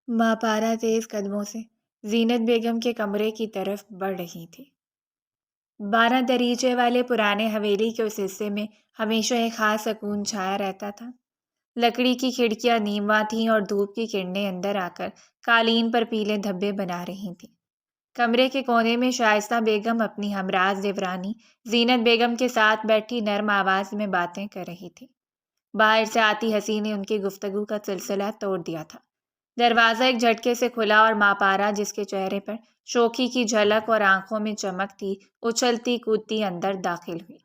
ماں پارا تیز قدموں سے زینت بیگم کے کمرے کی طرف بڑھ رہی تھی۔ 12 دریچے والے پرانے حویلی کے اس حصے میں ہمیشہ ایک خاص سکون چھایا رہتا تھا۔ لکڑی کی کھڑکیاں نیمواں تھیں اور دھوپ کی کرنیں اندر آ کر قالین پر پیلے دھبے بنا رہی تھیں۔ کمرے کے کونے میں شائستہ بیگم اپنی ہمراز دیورانی زینت بیگم کے ساتھ بیٹھی نرم آواز میں باتیں کر رہی تھی۔ باہر سے آتی ہنسی نے ان کی گفتگو کا سلسلہ توڑ دیا تھا۔ دروازہ ایک جھٹکے سے کھلا اور ماں پارا، جس کے چہرے پر شوخی کی جھلک اور آنکھوں میں چمک تھی، اچھلتی کودتی اندر داخل ہوئی۔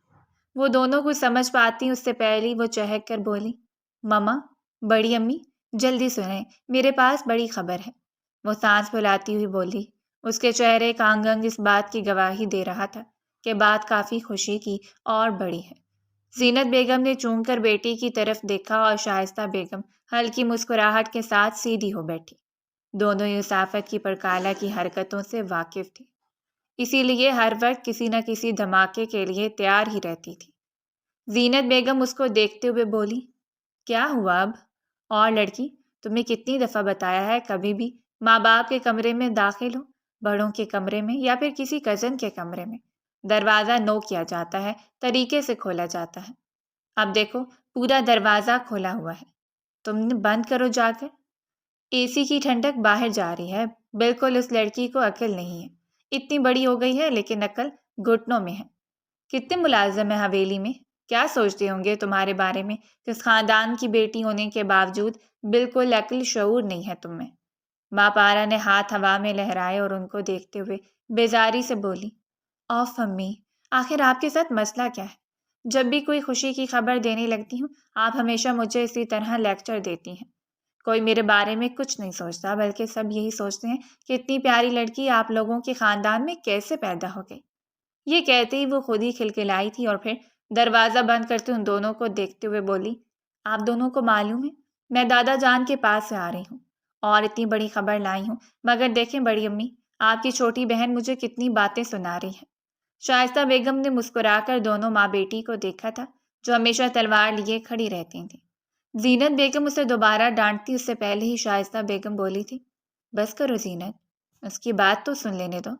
وہ دونوں کچھ سمجھ پاتی اس سے پہلے وہ چہک کر بولی، مما، بڑی امی، جلدی سنیں، میرے پاس بڑی خبر ہے۔ وہ سانس پھولاتی ہوئی بولی۔ اس کے چہرے کا انگ انگ اس بات کی گواہی دے رہا تھا کہ بات کافی خوشی کی اور بڑی ہے۔ زینت بیگم نے چونک کر بیٹی کی طرف دیکھا اور شائستہ بیگم ہلکی مسکراہٹ کے ساتھ سیدھی ہو بیٹھی۔ دونوں اس آفت کی پرکالا کی حرکتوں سے واقف تھی، اسی لیے ہر وقت کسی نہ کسی دھماکے کے لیے تیار ہی رہتی تھی۔ زینت بیگم اس کو دیکھتے ہوئے بولی، کیا ہوا اب؟ اور لڑکی، تمہیں کتنی دفعہ بتایا ہے کبھی بھی ماں باپ کے کمرے میں داخل ہو، بڑوں کے کمرے میں یا پھر کسی کزن کے کمرے میں دروازہ نو کیا جاتا ہے، طریقے سے کھولا جاتا ہے۔ اب دیکھو، پورا دروازہ کھولا ہوا ہے، تم بند کرو جا کر۔ اے سی کی ٹھنڈک باہر جا رہی ہے۔ بالکل اس لڑکی کو عقل نہیں ہے، اتنی بڑی ہو گئی ہے لیکن عقل گھٹنوں میں ہے۔ کتنے ملازم ہیں حویلی میں، کیا سوچتے ہوں گے تمہارے بارے میں کہ اس خاندان کی بیٹی ہونے کے باوجود بالکل عقل شعور نہیں ہے تم میں۔ ماں پارا نے ہاتھ ہوا میں لہرائے اور ان کو دیکھتے ہوئے بیزاری سے بولی، اوف امی، آخر آپ کے ساتھ مسئلہ کیا ہے؟ جب بھی کوئی خوشی کی خبر دینے لگتی ہوں آپ ہمیشہ مجھے اسی طرح لیکچر دیتی ہیں۔ کوئی میرے بارے میں کچھ نہیں سوچتا، بلکہ سب یہی سوچتے ہیں کہ اتنی پیاری لڑکی آپ لوگوں کے خاندان میں کیسے پیدا ہو گئی۔ یہ کہتے ہی وہ خود ہی کھلکھلائی تھی اور پھر دروازہ بند کرتے ان دونوں کو دیکھتے ہوئے بولی، آپ دونوں کو معلوم ہے میں دادا جان کے پاس سے آ رہی ہوں اور اتنی بڑی خبر لائی ہوں، مگر دیکھیں بڑی امی، آپ کی چھوٹی بہن مجھے کتنی باتیں سنا رہی ہے۔ شائستہ بیگم نے مسکرا کر دونوں ماں بیٹی کو دیکھا تھا جو ہمیشہ تلوار لیے کھڑی رہتی تھیں۔ زینت بیگم اسے دوبارہ ڈانٹتی اس سے پہلے ہی شائستہ بیگم بولی تھی، بس کرو زینت، اس کی بات تو سن لینے دو،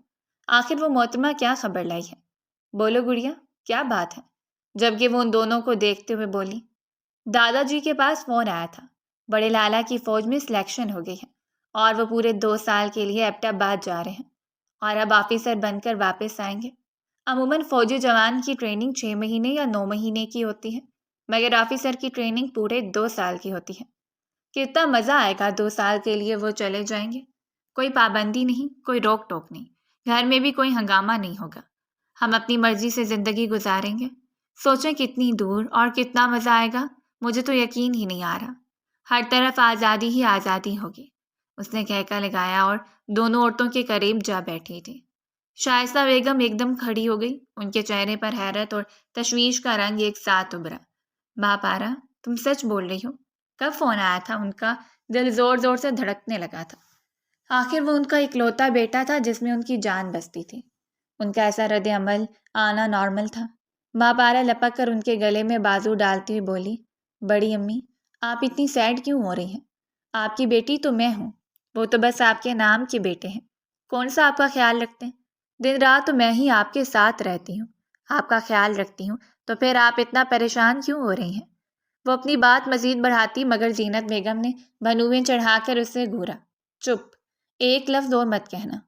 آخر وہ محترمہ کیا خبر لائی ہے؟ بولو گڑیا، کیا بات ہے؟ جبکہ وہ ان دونوں کو دیکھتے ہوئے بولی، دادا جی کے پاس فون آیا تھا، بڑے لالا کی فوج میں سلیکشن ہو گئی ہے اور وہ پورے 2 سال کے لیے ایبٹ آباد جا رہے ہیں اور اب آفیسر بن کر واپس آئیں گے۔ عموماً فوجی جوان کی ٹریننگ 6 مہینے یا 9 مہینے کی ہوتی ہے، مگر آفیسر کی ٹریننگ پورے 2 سال کی ہوتی ہے۔ کتنا مزہ آئے گا 2 سال کے لیے وہ چلے جائیں گے، کوئی پابندی نہیں، کوئی روک ٹوک نہیں، گھر میں بھی کوئی ہنگامہ نہیں ہوگا، ہم اپنی مرضی سے زندگی گزاریں گے۔ سوچیں کتنی دور اور کتنا مزہ آئے گا، مجھے تو یقین ہی نہیں آ رہا، ہر طرف آزادی ہی آزادی ہوگی، اس نے کہکا لگایا اور دونوں عورتوں کے قریب جا بیٹھی تھی۔ شائستہ بیگم ایک دم کھڑی ہو گئی، ان کے چہرے پر حیرت اور تشویش کا رنگ ایک ساتھ ابھرا۔ ماں پارا، تم سچ بول رہی ہو؟ کب فون آیا تھا؟ ان کا دل زور زور سے دھڑکنے لگا تھا، آخر وہ ان کا اکلوتا بیٹا تھا جس میں ان کی جان بستی تھی۔ ان کا ایسا رد عمل آنا نارمل تھا۔ ماں پارا لپک کر ان کے گلے میں بازو ڈالتی ہوئی بولی، بڑی امی، آپ اتنی سیڈ کیوں ہو رہی ہیں؟ آپ کی بیٹی تو میں ہوں، وہ تو بس آپ کے نام کے بیٹے ہیں، کون سا آپ کا خیال رکھتے ہیں؟ دن رات تو میں ہی آپ کے ساتھ رہتی ہوں، آپ کا خیال رکھتی ہوں، تو پھر آپ اتنا پریشان کیوں ہو رہی ہیں؟ وہ اپنی بات مزید بڑھاتی مگر زینت بیگم نے بھنویں چڑھا کر اسے گھورا، چپ، ایک لفظ اور مت کہنا،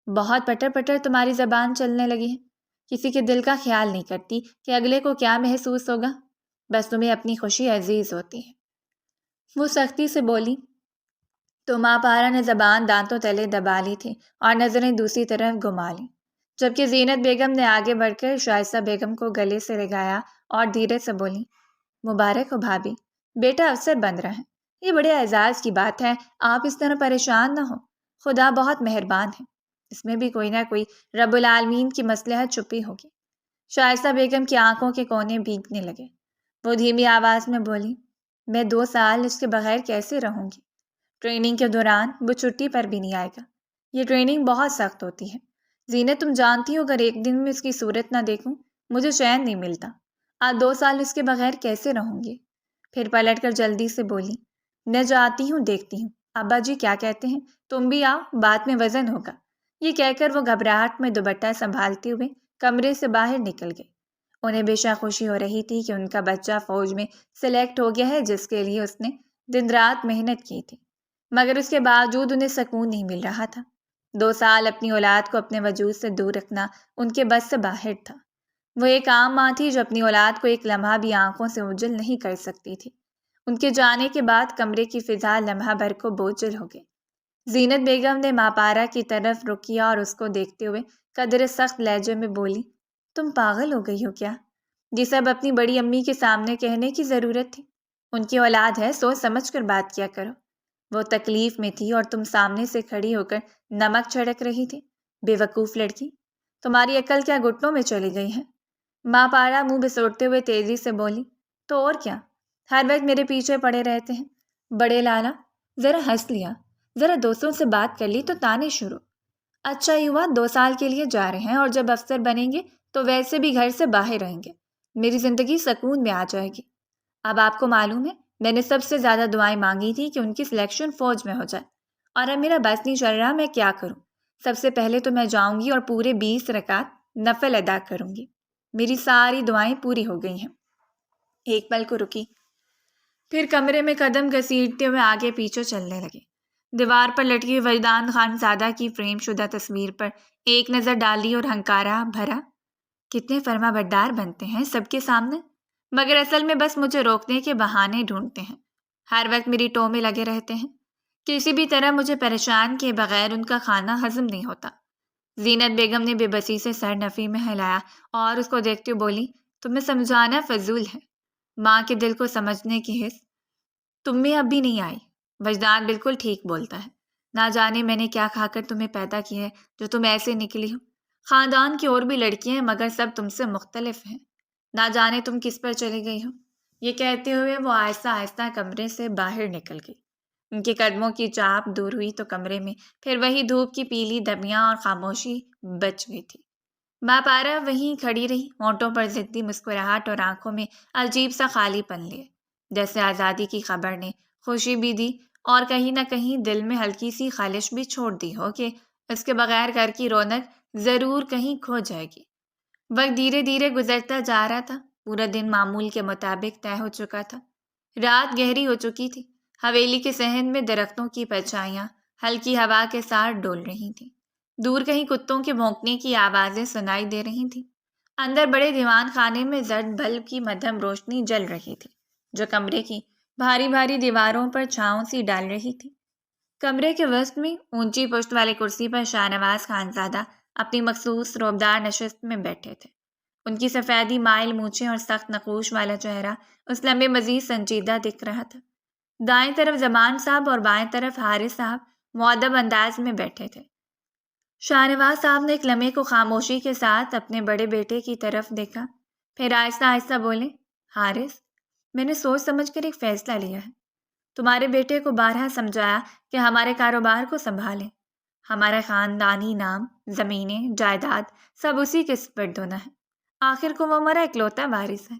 بہت پٹر پٹر تمہاری زبان چلنے لگی ہے، کسی کے دل کا خیال نہیں کرتی کہ اگلے کو کیا محسوس ہوگا، بس تمہیں اپنی خوشی عزیز ہوتی ہے۔ وہ سختی سے بولی تو ماں پارا نے زبان دانتوں تلے دبا لی تھی اور نظریں دوسری طرف گھما لیں، جبکہ زینت بیگم نے آگے بڑھ کر شائستہ بیگم کو گلے سے لگایا اور دھیرے سے بولی، مبارک ہو بھابھی، بیٹا افسر بن رہا ہے، یہ بڑے اعزاز کی بات ہے، آپ اس طرح پریشان نہ ہو، خدا بہت مہربان ہے، اس میں بھی کوئی نہ کوئی رب العالمین کی مصلحت چھپی ہوگی۔ شائستہ بیگم کی آنکھوں کے کونے بھیگنے لگے، وہ دھیمی آواز میں بولی، میں 2 سال اس کے بغیر کیسے رہوں گی؟ ٹریننگ کے دوران وہ چھٹی پر بھی نہیں آئے گا، یہ ٹریننگ بہت سخت ہوتی ہے، زینت تم جانتی ہو اگر ایک دن میں اس کی صورت نہ دیکھوں مجھے چین نہیں ملتا، آج 2 سال اس کے بغیر کیسے رہوں گی؟ پھر پلٹ کر جلدی سے بولی، میں جاتی ہوں، دیکھتی ہوں ابا جی کیا کہتے ہیں؟ تم بھی آؤ، بات میں وزن ہوگا۔ یہ کہہ کر وہ گھبراہٹ میں دوپٹہ سنبھالتے ہوئے کمرے سے باہر نکل گئے۔ انہیں بے شک خوشی ہو رہی تھی کہ ان کا بچہ فوج میں سلیکٹ ہو گیا ہے، جس کے لیے اس نے دن رات محنت کی تھی، مگر اس کے باوجود انہیں سکون نہیں مل رہا تھا۔ 2 سال اپنی اولاد کو اپنے وجود سے دور رکھنا ان کے بس سے باہر تھا۔ وہ ایک عام ماں تھی جو اپنی اولاد کو ایک لمحہ بھی آنکھوں سے اوجھل نہیں کر سکتی تھی۔ ان کے جانے کے بعد کمرے کی فضا لمحہ بھر کو بوجھل ہو گئی۔ زینت بیگم نے ماں پارا کی طرف رخ کیا اور اس کو دیکھتے ہوئے قدرے سخت لہجے میں بولی، تم پاگل ہو گئی ہو کیا؟ یہ سب اپنی بڑی امی کے سامنے کہنے کی ضرورت تھی؟ ان کی اولاد ہے، سوچ سمجھ کر بات کیا کرو۔ وہ تکلیف میں تھی اور تم سامنے سے کھڑی ہو کر نمک چھڑک رہی تھی۔ بے وقوف لڑکی، تمہاری عقل کیا گھٹنوں میں چلی گئی ہے؟ ماں پارا منہ بسوڑتے ہوئے تیزی سے بولی، تو اور کیا، ہر وقت میرے پیچھے پڑے رہتے ہیں۔ بڑے لالا ذرا ہنس لیا، ذرا دوستوں سے بات کر لی تو تانے شروع۔ اچھا ہی ہوا 2 سال کے لیے جا رہے ہیں، اور جب افسر بنیں گے تو ویسے بھی گھر سے باہر رہیں گے، میری زندگی سکون میں آ جائے گی۔ اب آپ کو معلوم ہے میں نے سب سے زیادہ دعائیں مانگی تھی کہ ان کی سلیکشن فوج میں ہو جائے، اور اب میرا بس نہیں چل رہا میں کیا کروں۔ سب سے پہلے تو میں جاؤں گی اور پورے 20 رکعت نفل ادا کروں گی۔ میری ساری دعائیں پوری ہو گئی ہیں۔ ایک پل کو رکی، پھر کمرے میں قدم گھسیٹتے ہوئے آگے پیچھے چلنے لگے۔ دیوار پر لٹکی وجدان خان زادہ کی فریم شدہ تصویر پر ایک نظر ڈالی اور ہنکارا بھرا، کتنے فرما بردار بنتے ہیں سب کے سامنے، مگر اصل میں بس مجھے روکنے کے بہانے ڈھونڈتے ہیں، ہر وقت میری ٹو میں لگے رہتے ہیں، کسی بھی طرح مجھے پریشان کیے بغیر ان کا کھانا ہضم نہیں ہوتا۔ زینت بیگم نے بے بسی سے سر نفی میں ہلایا اور اس کو دیکھتے ہوئے بولی، تمہیں سمجھانا فضول ہے، ماں کے دل کو سمجھنے کی حس تم میں اب بھی نہیں آئی۔ وجدان بالکل ٹھیک بولتا ہے، نہ جانے میں نے کیا کھا کر تمہیں پیدا کیا ہے جو تم ایسے نکلی ہو۔ خاندان کی اور بھی لڑکیاں ہیں مگر سب تم سے مختلف ہیں، نہ جانے تم کس پر چلی گئی ہو۔ یہ کہتے ہوئے وہ آہستہ آہستہ کمرے سے باہر نکل گئی۔ ان کے قدموں کی چاپ دور ہوئی تو کمرے میں پھر وہی دھوپ کی پیلی دھبیاں اور خاموشی بچ گئی تھی۔ ماں پارا وہیں کھڑی رہی، ہونٹوں پر ضدی مسکراہٹ اور آنکھوں میں عجیب سا خالی پن لیے، جیسے آزادی کی خبر نے خوشی بھی دی اور کہیں نہ کہیں دل میں ہلکی سی خالش بھی چھوڑ دی ہو کہ اس کے بغیر گھر کی رونق ضرور کہیں کھو جائے گی۔ وقت دھیرے دھیرے گزرتا جا رہا تھا، پورا دن معمول کے مطابق طے ہو چکا تھا، رات گہری ہو چکی تھی۔ حویلی کے صحن میں درختوں کی پرچھائیاں ہلکی ہوا کے ساتھ ڈول رہی تھیں، دور کہیں کتوں کے بھونکنے کی آوازیں سنائی دے رہی تھیں۔ اندر بڑے دیوان خانے میں زرد بلب کی مدھم روشنی جل رہی تھی جو کمرے کی بھاری بھاری دیواروں پر چھاؤں سی ڈال رہی تھی۔ کمرے کے وسط میں اونچی پشت والے کرسی پر شاہ نواز خانزادہ اپنی مخصوص روبدار نشست میں بیٹھے تھے۔ ان کی سفیدی مائل مونچھیں اور سخت نقوش والا چہرہ اس لمحے مزید سنجیدہ دکھ رہا تھا۔ دائیں طرف زمان صاحب اور بائیں طرف حارث صاحب مؤدب انداز میں بیٹھے تھے۔ شاہ نواز صاحب نے ایک لمحے کو خاموشی کے ساتھ اپنے بڑے بیٹے کی طرف دیکھا، پھر آہستہ آہستہ بولے، حارث، میں نے سوچ سمجھ کر ایک فیصلہ لیا ہے۔ تمہارے بیٹے کو بارہا سمجھایا کہ ہمارے کاروبار کو سنبھالے، ہمارا خاندانی نام، زمینیں، جائیداد سب اسی کے سپرد ہونا ہے۔ آخر کو وہ ہمارا اکلوتا وارث ہے،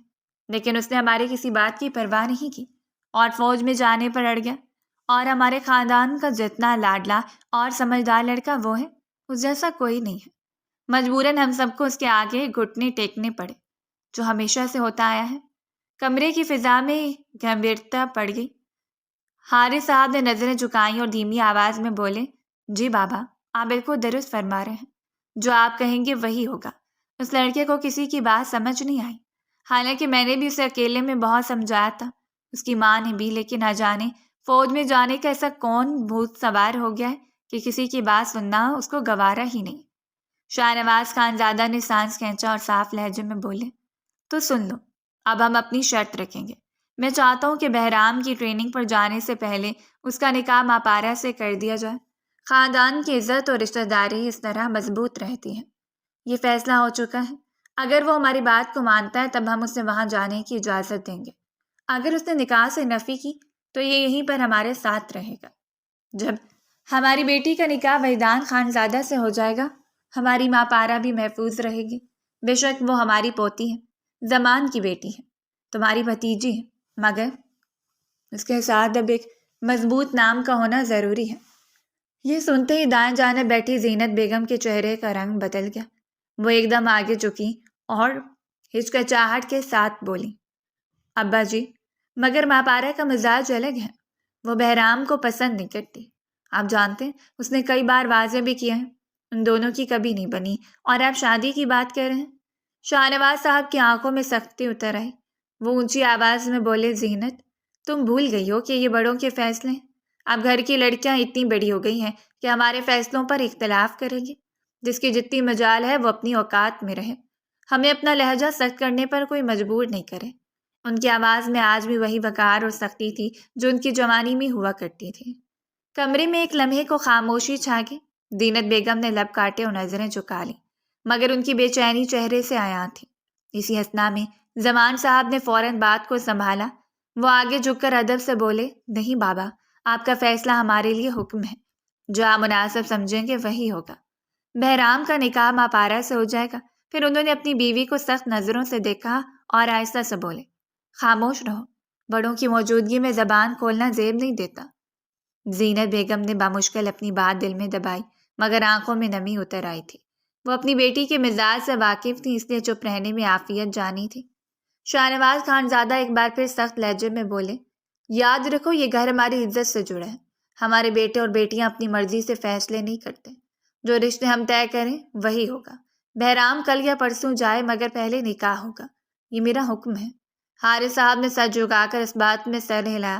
لیکن اس نے ہماری کسی بات کی پرواہ نہیں کی اور فوج میں جانے پر اڑ گیا، اور ہمارے خاندان کا جتنا لاڈلا اور سمجھدار لڑکا وہ ہے، اس جیسا کوئی نہیں ہے۔ مجبوراً ہم سب کو اس کے آگے گھٹنے ٹیکنے پڑے، جو ہمیشہ سے ہوتا آیا ہے۔ کمرے کی فضا میں گمبھیرتا پڑ گئی۔ حارث صاحب نے نظریں جھکائیں اور دھیمی آواز میں بولے، جی بابا، آپ بالکل درست فرما رہے ہیں، جو آپ کہیں گے وہی ہوگا۔ اس لڑکے کو کسی کی بات سمجھ نہیں آئی، حالانکہ میں نے بھی اسے اکیلے میں بہت سمجھایا تھا، اس کی ماں نے بھی، لیکن نہ جانے فوج میں جانے کا ایسا کون بھوت سوار ہو گیا ہے کہ کسی کی بات سننا اس کو گوارا ہی نہیں۔ شاہ نواز خانزادہ نے سانس کھینچا اور صاف لہجے میں بولے، تو سن لو، اب ہم اپنی شرط رکھیں گے۔ میں چاہتا ہوں کہ بہرام کی ٹریننگ پر جانے سے پہلے اس کا نکاح ماں پارا سے کر دیا جائے۔ خاندان کی عزت اور رشتہ داری اس طرح مضبوط رہتی ہے۔ یہ فیصلہ ہو چکا ہے، اگر وہ ہماری بات کو مانتا ہے تب ہم اسے وہاں جانے کی اجازت دیں گے، اگر اس نے نکاح سے نفی کی تو یہ یہیں پر ہمارے ساتھ رہے گا۔ جب ہماری بیٹی کا نکاح وجدان خانزادہ سے ہو جائے گا، ہماری ماں پارا بھی محفوظ رہے گی۔ بے شک وہ ہماری پوتی ہے، زمان کی بیٹی ہے، تمہاری بھتیجی ہے، مگر اس کے ساتھ اب ایک مضبوط نام کا ہونا ضروری ہے۔ یہ سنتے ہی دائیں جانب بیٹھی زینت بیگم کے چہرے کا رنگ بدل گیا۔ وہ ایک دم آگے جھکی اور ہچکچاہٹ کے ساتھ بولی، ابا جی، مگر ماں پارا کا مزاج الگ ہے، وہ بہرام کو پسند نہیں کرتی۔ آپ جانتے ہیں اس نے کئی بار واضح بھی کیا ہے، ان دونوں کی کبھی نہیں بنی، اور آپ شادی کی بات کر رہے ہیں۔ شاہنواز صاحب کی آنکھوں میں سختی اتر آئی۔ وہ اونچی آواز میں بولے، زینت، تم بھول گئی ہو کہ یہ بڑوں کے فیصلے ہیں۔ اب گھر کی لڑکیاں اتنی بڑی ہو گئی ہیں کہ ہمارے فیصلوں پر اختلاف کریں گی۔ جس کی جتنی مجال ہے وہ اپنی اوقات میں رہے، ہمیں اپنا لہجہ سخت کرنے پر کوئی مجبور نہیں کرے۔ ان کی آواز میں آج بھی وہی وقار اور سختی تھی جو ان کی جوانی میں ہوا کرتی تھی۔ کمرے میں ایک لمحے کو خاموشی چھا گئی۔ زینت بیگم نے لب کاٹے اور نظریں جھکا لیں، مگر ان کی بے چینی چہرے سے عیاں تھی۔ اسی اثنا میں زمان صاحب نے فوراً بات کو سنبھالا۔ وہ آگے جھک کر ادب سے بولے، نہیں بابا، آپ کا فیصلہ ہمارے لیے حکم ہے، جو آپ مناسب سمجھیں گے وہی ہوگا۔ بہرام کا نکاح ماں پارا سے ہو جائے گا۔ پھر انہوں نے اپنی بیوی کو سخت نظروں سے دیکھا اور آہستہ سے بولے، خاموش رہو، بڑوں کی موجودگی میں زبان کھولنا زیب نہیں دیتا۔ زینت بیگم نے بامشکل اپنی بات دل میں دبائی، مگر آنکھوں میں نمی اتر آئی تھی۔ وہ اپنی بیٹی کے مزاج سے واقف تھی، اس لیے چپ رہنے میں عافیت جانی تھی۔ شاہنواز خانزادہ ایک بار پھر سخت لہجے میں بولے، یاد رکھو یہ گھر ہماری عزت سے جڑا ہے۔ ہمارے بیٹے اور بیٹیاں اپنی مرضی سے فیصلے نہیں کرتے، جو رشتے ہم طے کریں وہی ہوگا۔ بہرام کل یا پرسوں جائے، مگر پہلے نکاح ہوگا، یہ میرا حکم ہے۔ حارث صاحب نے سر جھکا کر اس بات میں سر ہلایا۔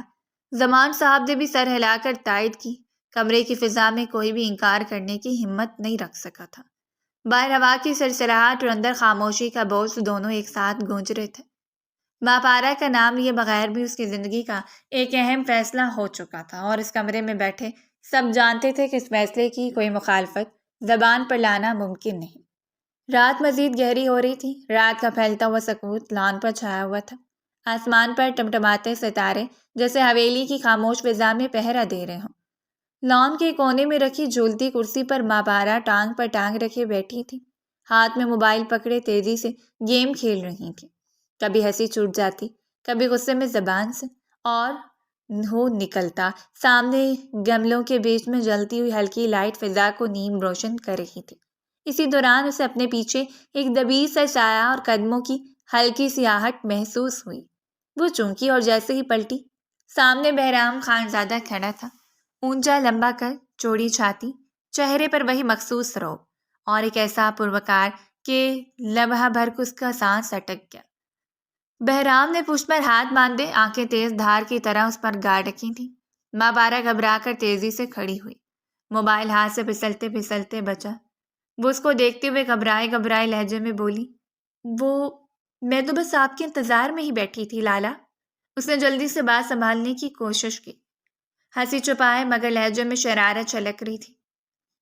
زمان صاحب نے بھی سر ہلا کر تائید کی۔ کمرے کی فضا میں کوئی بھی انکار کرنے کی ہمت نہیں رکھ سکا تھا۔ باہر ہوا کی سرسراہٹ اور اندر خاموشی کا بوجھ دونوں ایک ساتھ گونج رہے تھے۔ ماں پارا کا نام لیے بغیر بھی اس کی زندگی کا ایک اہم فیصلہ ہو چکا تھا، اور اس کمرے میں بیٹھے سب جانتے تھے کہ اس فیصلے کی کوئی مخالفت زبان پر لانا ممکن نہیں۔ رات مزید گہری ہو رہی تھی۔ رات کا پھیلتا ہوا سکوت لان پر چھایا ہوا تھا۔ آسمان پر ٹمٹماتے ستارے جیسے حویلی کی خاموش فضا میں پہرا دے رہے ہوں۔ لان کے کونے میں رکھی جھولتی کرسی پر ماں پارا ٹانگ پر ٹانگ رکھے بیٹھی تھی، ہاتھ میں موبائل پکڑے تیزی سے گیم کھیل رہی تھی۔ کبھی ہنسی چھوٹ جاتی، کبھی غصے میں زبان سے اور ہو نکلتا۔ سامنے گملوں کے بیچ میں جلتی ہوئی ہلکی لائٹ فضا کو نیم روشن کر رہی تھی۔ اسی دوران اسے اپنے پیچھے ایک دبیر سا سایہ اور قدموں کی ہلکی سی آہٹ محسوس ہوئی۔ وہ چونکی اور جیسے ہی پلٹی، سامنے بہرام خانزادہ کھڑا تھا، اونچا لمبا قد، چوڑی چھاتی، چہرے پر وہی مخصوص رعب، اور ایک ایسا پروکار کہ لمحہ بھر کو اس کا سانس اٹک گیا۔ بہرام نے پشت پر ہاتھ باندھے، آنکھیں تیز دھار کی طرح اس پر گاڑ رکھی تھیں۔ ماں پارا گھبرا کر تیزی سے کھڑی ہوئی، موبائل ہاتھ سے پھسلتے پھسلتے بچا۔ وہ اس کو دیکھتے ہوئے گھبرائے گھبرائے لہجے میں بولی، میں تو بس آپ کے انتظار میں ہی بیٹھی تھی لالا۔ اس نے جلدی سے بات سنبھالنے کی کوشش کی، ہنسی چھپائے مگر لہجے میں شرارت چھلک رہی تھی۔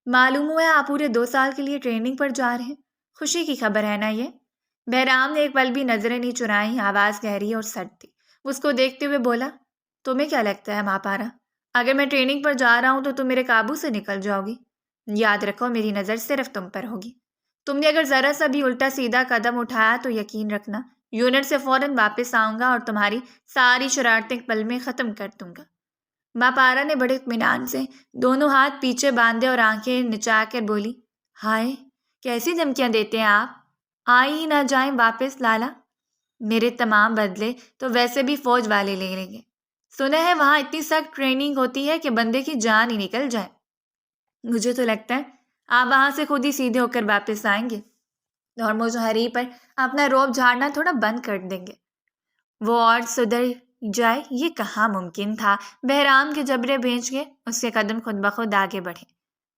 معلوم ہوا آپ پورے 2 سال کے لیے ٹریننگ پر جا رہے ہیں، خوشی کی خبر ہے نا یہ؟ بہرام نے ایک پل بھی نظریں نہیں چرائیں، آواز گہری اور سرد تھی۔ اس کو دیکھتے ہوئے بولا، تمہیں کیا لگتا ہے ماں پارا، اگر میں ٹریننگ پر جا رہا ہوں تو تم میرے قابو سے نکل جاؤ گی؟ یاد رکھو میری نظر صرف تم پر ہوگی۔ تم نے اگر ذرا سا بھی الٹا سیدھا قدم اٹھایا تو یقین رکھنا یونٹ سے فوراً واپس آؤں گا اور تمہاری ساری شرارتیں پل میں ختم کر دوں گا۔ ماں پارا نے بڑے اطمینان سے دونوں ہاتھ پیچھے باندھے اور آنکھیں نچا کر بولی، ہائے کیسی دھمکیاں دیتے ہیں آپ، آئی ہی نہ جائیں واپس لالا۔ میرے تمام بدلے تو ویسے بھی فوج والے لے لیں گے، سنا ہے وہاں اتنی سخت ٹریننگ ہوتی ہے کہ بندے کی جان ہی نکل جائے۔ مجھے تو لگتا ہے آپ وہاں سے خود ہی سیدھے ہو کر واپس آئیں گے اور مظاہرے پر اپنا روب جھاڑنا تھوڑا بند کر دیں گے۔ وہ اور سدھر جائے یہ کہاں ممکن تھا۔ بہرام کے جبڑے بھینچ گئے، اس کے قدم خود بخود آگے بڑھے۔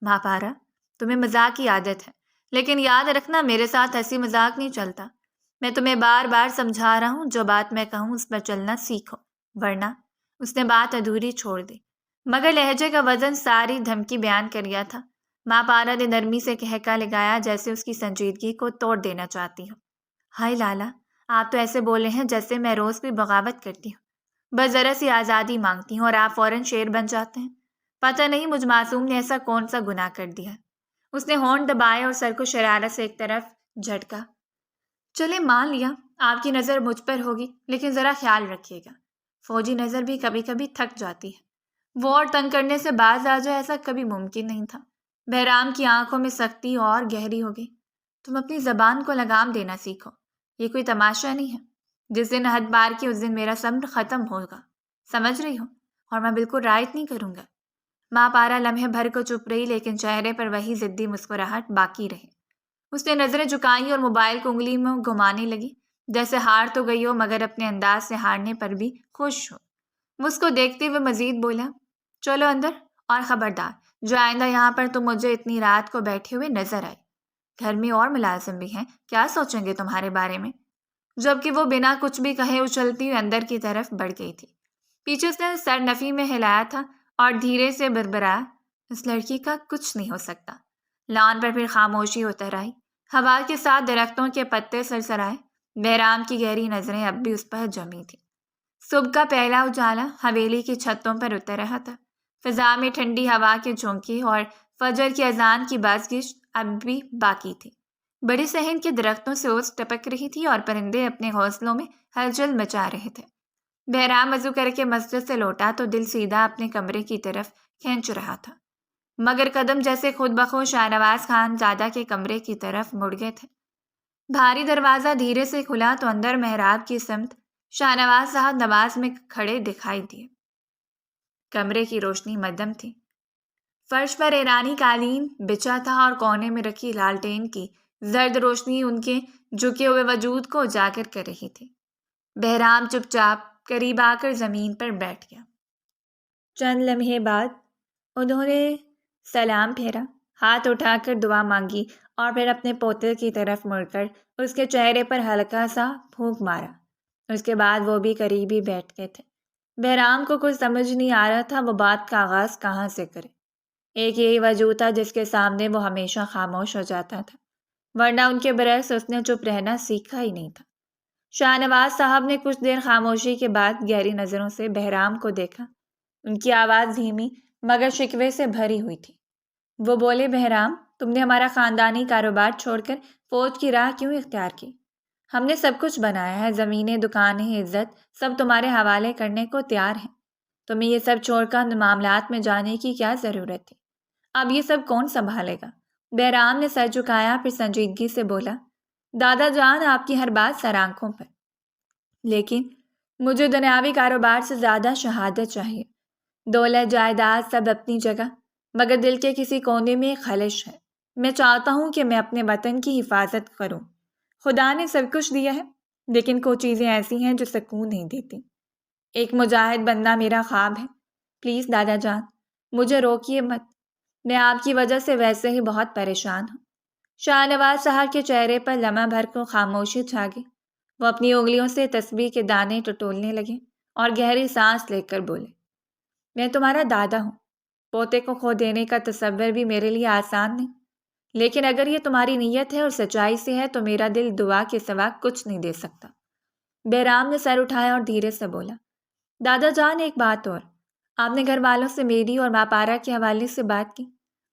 ماں پارا، تمہیں مذاق کی عادت ہے، لیکن یاد رکھنا میرے ساتھ ہنسی مذاق نہیں چلتا۔ میں تمہیں بار بار سمجھا رہا ہوں، جو بات میں کہوں اس پر چلنا سیکھو، ورنہ۔ اس نے بات ادھوری چھوڑ دی، مگر لہجے کا وزن ساری دھمکی بیان کر گیا تھا۔ ماں پارا نے نرمی سے کہکا لگایا جیسے اس کی سنجیدگی کو توڑ دینا چاہتی ہو۔ ہائے لالا، آپ تو ایسے بولے ہیں جیسے میں روز بھی بغاوت کرتی ہوں، بس ذرا سی آزادی مانگتی ہوں اور آپ فوراً شیر بن جاتے ہیں۔ پتہ نہیں مجھ معصوم نے ایسا کون سا گناہ کر دیا۔ اس نے ہونٹ دبائے اور سر کو شرارت سے ایک طرف جھٹکا۔ چلے مان لیا آپ کی نظر مجھ پر ہوگی، لیکن ذرا خیال رکھیے گا، فوجی نظر بھی کبھی کبھی تھک جاتی ہے۔ وہ اور تنگ کرنے سے باز آ جائے ایسا کبھی ممکن نہیں تھا۔ بہرام کی آنکھوں میں سختی اور گہری ہو گئی۔ تم اپنی زبان کو لگام دینا سیکھو، یہ کوئی تماشا نہیں ہے۔ جس دن حد پار کی اس دن میرا صبر ختم ہوگا، سمجھ رہی ہو؟ اور میں بالکل رعایت نہیں کروں گا۔ ماں پارا لمحے بھر کو چپ رہی، لیکن چہرے پر وہی ضدی مسکراہٹ باقی رہی۔ اس نے نظریں جھکائیں اور موبائل کو انگلی میں گھمانے لگی، جیسے ہار تو گئی ہو مگر اپنے انداز سے ہارنے پر بھی خوش ہو۔ وہ اس کو دیکھتے ہوئے مزید بولا، چلو اندر، اور خبردار جو آئندہ یہاں پر تم مجھے اتنی رات کو بیٹھے ہوئے نظر آئی۔ گھر میں اور ملازم بھی ہیں، کیا سوچیں گے تمہارے بارے میں؟ جبکہ وہ بنا کچھ بھی کہے اچھلتی ہوئی اندر کی طرف بڑھ گئی تھی۔ پیچھے سے سر نفی میں ہلایا تھا اور دھیرے سے بربرایا، اس لڑکی کا کچھ نہیں ہو سکتا۔ لان پر پھر خاموشی اتر آئی، ہوا کے ساتھ درختوں کے پتے سرسرائے۔ بہرام کی گہری نظریں اب بھی اس پر جمی تھی۔ صبح کا پہلا اجالا حویلی کی چھتوں پر اتر رہا تھا۔ فضا میں ٹھنڈی ہوا کے جھونکے اور فجر کی اذان کی بازگشت اب بھی باقی تھی۔ بڑے صحن کے درختوں سے اوس ٹپک رہی تھی اور پرندے اپنے گھونسلوں میں ہلچل مچا رہے تھے۔ بہرام وضو کر کے مسجد سے لوٹا تو دل سیدھا اپنے کمرے کی طرف کھینچ رہا تھا، مگر قدم جیسے خود بخود شاہنواز خان زادہ کے کمرے کی طرف مڑ گئے تھے۔ بھاری دروازہ دھیرے سے کھلا تو اندر محراب کی سمت شاہنواز صاحب نماز میں کھڑے دکھائی دیے۔ کمرے کی روشنی مدھم تھی، فرش پر ایرانی قالین بچھا تھا اور کونے میں رکھی لالٹین کی زرد روشنی ان کے جھکے ہوئے وجود کو اجاگر کر رہی تھی۔ بہرام چپ چاپ قریب آ کر زمین پر بیٹھ گیا۔ چند لمحے بعد انہوں نے سلام پھیرا، ہاتھ اٹھا کر دعا مانگی اور پھر اپنے پوتے کی طرف مڑ کر اس کے چہرے پر ہلکا سا پھونک مارا۔ اس کے بعد وہ بھی قریب ہی بیٹھ گئے تھے۔ بہرام کو کچھ سمجھ نہیں آ رہا تھا وہ بات کا آغاز کہاں سے کرے۔ ایک یہی وجود تھا جس کے سامنے وہ ہمیشہ خاموش ہو جاتا تھا، ورنہ ان کے برعکس اس نے چپ رہنا سیکھا ہی نہیں تھا۔ شاہنواز صاحب نے کچھ دیر خاموشی کے بعد گہری نظروں سے بہرام کو دیکھا۔ ان کی آواز دھیمی مگر شکوے سے بھری ہوئی تھی۔ وہ بولے، بہرام، تم نے ہمارا خاندانی کاروبار چھوڑ کر فوج کی راہ کیوں اختیار کی؟ ہم نے سب کچھ بنایا ہے، زمینیں، دکانیں، عزت، سب تمہارے حوالے کرنے کو تیار ہیں۔ تمہیں یہ سب چھوڑ کر معاملات میں جانے کی کیا ضرورت تھی؟ اب یہ سب کون سنبھالے گا؟ بہرام نے سر جھکایا، پھر سنجیدگی سے بولا، دادا جان، آپ کی ہر بات سر آنکھوں پر، لیکن مجھے دنیاوی کاروبار سے زیادہ شہادت چاہیے۔ دولت، جائیداد، سب اپنی جگہ، مگر دل کے کسی کونے میں ایک خلش ہے۔ میں چاہتا ہوں کہ میں اپنے وطن کی حفاظت کروں۔ خدا نے سب کچھ دیا ہے، لیکن کچھ چیزیں ایسی ہیں جو سکون نہیں دیتی۔ ایک مجاہد بننا میرا خواب ہے۔ پلیز دادا جان، مجھے روکیے مت، میں آپ کی وجہ سے ویسے ہی بہت پریشان ہوں۔ شاہنواز صاحب کے چہرے پر لمحہ بھر کو خاموشی چھا گئی۔ وہ اپنی انگلیوں سے تسبیح کے دانے ٹٹولنے لگے اور گہری سانس لے کر بولے، میں تمہارا دادا ہوں۔ پوتے کو کھو دینے کا تصور بھی میرے لیے آسان نہیں، لیکن اگر یہ تمہاری نیت ہے اور سچائی سے ہے تو میرا دل دعا کے سوا کچھ نہیں دے سکتا۔ بہرام نے سر اٹھایا اور دھیرے سے بولا، دادا جان، ایک بات اور، آپ نے گھر والوں سے میری اور ماں پارا کے حوالے سے بات کی؟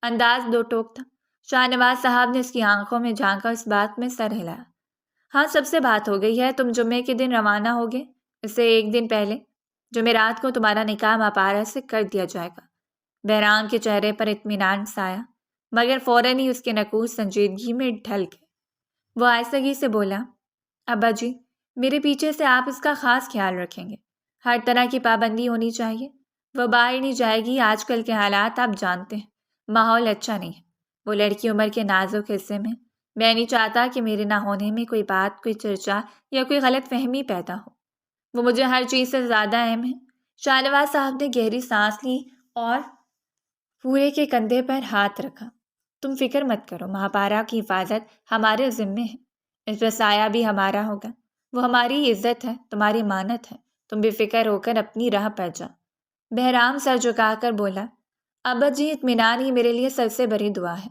انداز دو ٹوک تھا۔ شاہنواز صاحب نے اس کی آنکھوں میں جھانکا، اس بات میں سر ہلایا۔ ہاں، سب سے بات ہو گئی ہے، تم جمعے کے دن روانہ ہوگے، اس سے ایک دن پہلے جمعرات کو تمہارا نکاح ماں پارا سے کر دیا جائے گا۔ بہرام کے چہرے پر اطمینان سایا، مگر فوراً ہی اس کے نقوش سنجیدگی میں ڈھل گئے۔ وہ آہستگی سے بولا، ابا جی، میرے پیچھے سے آپ اس کا خاص خیال رکھیں گے، ہر طرح کی پابندی ہونی چاہیے، وہ باہر نہیں جائے گی۔ آج کل کے حالات آپ جانتے ہیں، ماحول اچھا نہیں ہے، وہ لڑکی عمر کے نازک حصے میں نہیں چاہتا کہ میرے نہ ہونے میں کوئی بات، کوئی چرچا یا کوئی غلط فہمی پیدا ہو، وہ مجھے ہر چیز سے زیادہ اہم ہے۔ شاہنواز صاحب نے گہری سانس لی اور پورے کے کندھے پر ہاتھ رکھا۔ تم فکر مت کرو، ماں پارا کی حفاظت ہمارے ذمے ہے، اس پر سایہ بھی ہمارا ہوگا، وہ ہماری عزت ہے، تمہاری مانت ہے، تم بے فکر ہو کر اپنی راہ پر جا۔ بہرام سر جھکا کر بولا، ابا جی، اطمینان ہی میرے لیے سب سے بڑی دعا ہے،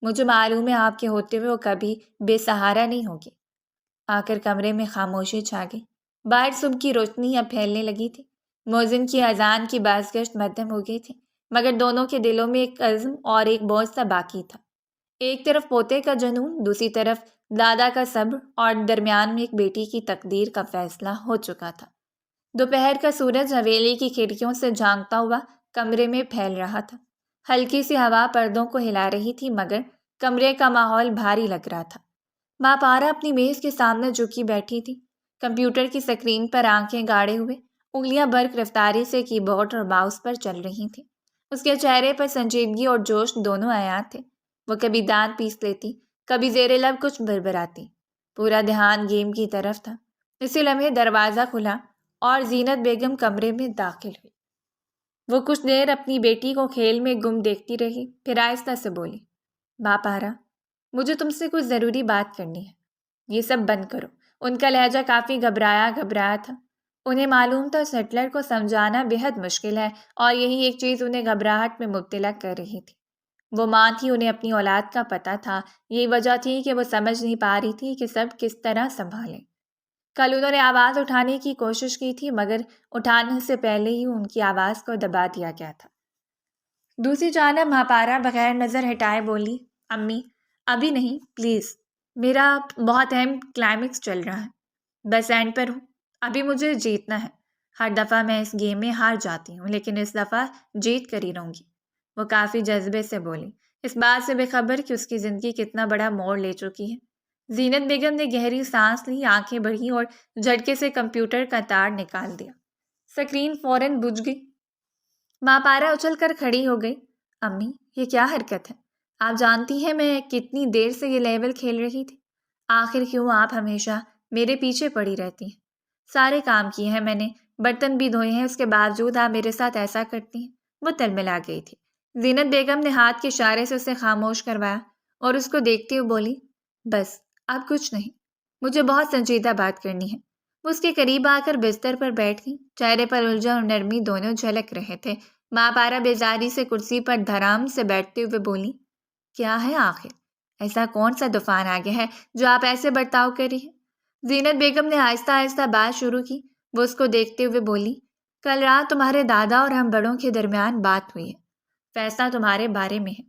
مجھے معلوم ہے آپ کے ہوتے ہوئے وہ کبھی بے سہارا نہیں ہوگی۔ آ کر کمرے میں خاموشی چھا گئی۔ باہر صبح کی روشنی اب پھیلنے لگی تھی، مؤذن کی اذان کی بازگشت مدھم ہو گئی تھی، مگر دونوں کے دلوں میں ایک عزم اور ایک بوجھ سا باقی تھا۔ ایک طرف پوتے کا جنون، دوسری طرف دادا کا صبر، اور درمیان میں ایک بیٹی کی تقدیر کا فیصلہ ہو چکا تھا۔ دوپہر کا سورج حویلی کی کھڑکیوں سے جھانکتا ہوا کمرے میں پھیل رہا تھا۔ ہلکی سی ہوا پردوں کو ہلا رہی تھی مگر کمرے کا ماحول بھاری لگ رہا تھا۔ ماں پارا اپنی میز کے سامنے جھکی بیٹھی تھی، کمپیوٹر کی سکرین پر آنکھیں گاڑے ہوئے، انگلیاں برق رفتاری سے کی بورڈ اور ماؤس پر چل رہی تھیں۔ اس کے چہرے پر سنجیدگی اور جوش دونوں عیاں تھے۔ وہ کبھی دانت پیس لیتی، کبھی زیر لب کچھ بھربھراتی۔ پورا دھیان گیم کی طرف تھا۔ اسی لمحے دروازہ کھلا اور زینت بیگم کمرے میں داخل ہوئی۔ وہ کچھ دیر اپنی بیٹی کو کھیل میں گم دیکھتی رہی، پھر آہستہ سے بولی، ماں پارا، مجھے تم سے کچھ ضروری بات کرنی ہے۔ یہ سب بند کرو۔ ان کا لہجہ کافی گھبرایا تھا۔ انہیں معلوم تھا سیٹلر کو سمجھانا بے حد مشکل ہے اور یہی ایک چیز انہیں گھبراہٹ میں مبتلا کر رہی تھی۔ وہ ماں تھی، انہیں اپنی اولاد کا پتہ تھا۔ یہی وجہ تھی کہ وہ سمجھ نہیں پا رہی تھی کہ سب کس طرح سنبھالیں۔ کل انہوں نے آواز اٹھانے کی کوشش کی تھی مگر اٹھانے سے پہلے ہی ان کی آواز کو دبا دیا گیا تھا۔ دوسری جانب ماں پارا بغیر نظر ہٹائے بولی، امی ابھی نہیں، پلیز، میرا بہت اہم کلائمیکس چل رہا ہے، بس اینڈ پر ہوں، ابھی مجھے جیتنا ہے۔ ہر دفعہ میں اس گیم میں ہار جاتی ہوں لیکن اس دفعہ جیت کر ہی رہوں گی۔ وہ کافی جذبے سے بولی، اس بات سے بے خبر کہ اس کی زندگی کتنا بڑا موڑ لے چکی ہے۔ زینت بیگم نے گہری سانس لی، آنکھیں بڑھی اور جھٹکے سے کمپیوٹر کا تار نکال دیا۔ سکرین فوراً بجھ گئی۔ ماں پارا اچھل کر کھڑی ہو گئی، امی یہ کیا حرکت ہے؟ آپ جانتی ہیں میں کتنی دیر سے یہ لیول کھیل رہی تھی۔ آخر کیوں آپ ہمیشہ میرے پیچھے پڑی رہتی ہیں؟ سارے کام کیے ہیں میں نے، برتن بھی دھوئے ہیں، اس کے باوجود آپ میرے ساتھ ایسا کرتی ہیں۔ وہ تلملا گئی تھی۔ زینت بیگم نے ہاتھ کے اشارے سے اسے خاموش کروایا اور اس کو دیکھتے ہوئے بولی، بس اب کچھ نہیں، مجھے بہت سنجیدہ بات کرنی ہے۔ وہ اس کے قریب آ کر بستر پر بیٹھ گئی، چہرے پر الجھن اور نرمی دونوں جھلک رہے تھے۔ ماں پارا بیزاری سے کرسی پر دھڑام سے بیٹھتے ہوئے بولی، کیا ہے آخر؟ ایسا کون سا طوفان آ گیا ہے جو آپ ایسے برتاؤ کر رہی ہیں؟ زینت بیگم نے آہستہ آہستہ بات شروع کی۔ وہ اس کو دیکھتے ہوئے بولی، کل رات تمہارے دادا اور ہم بڑوں کے درمیان بات ہوئی ہے، فیصلہ تمہارے بارے میں ہے۔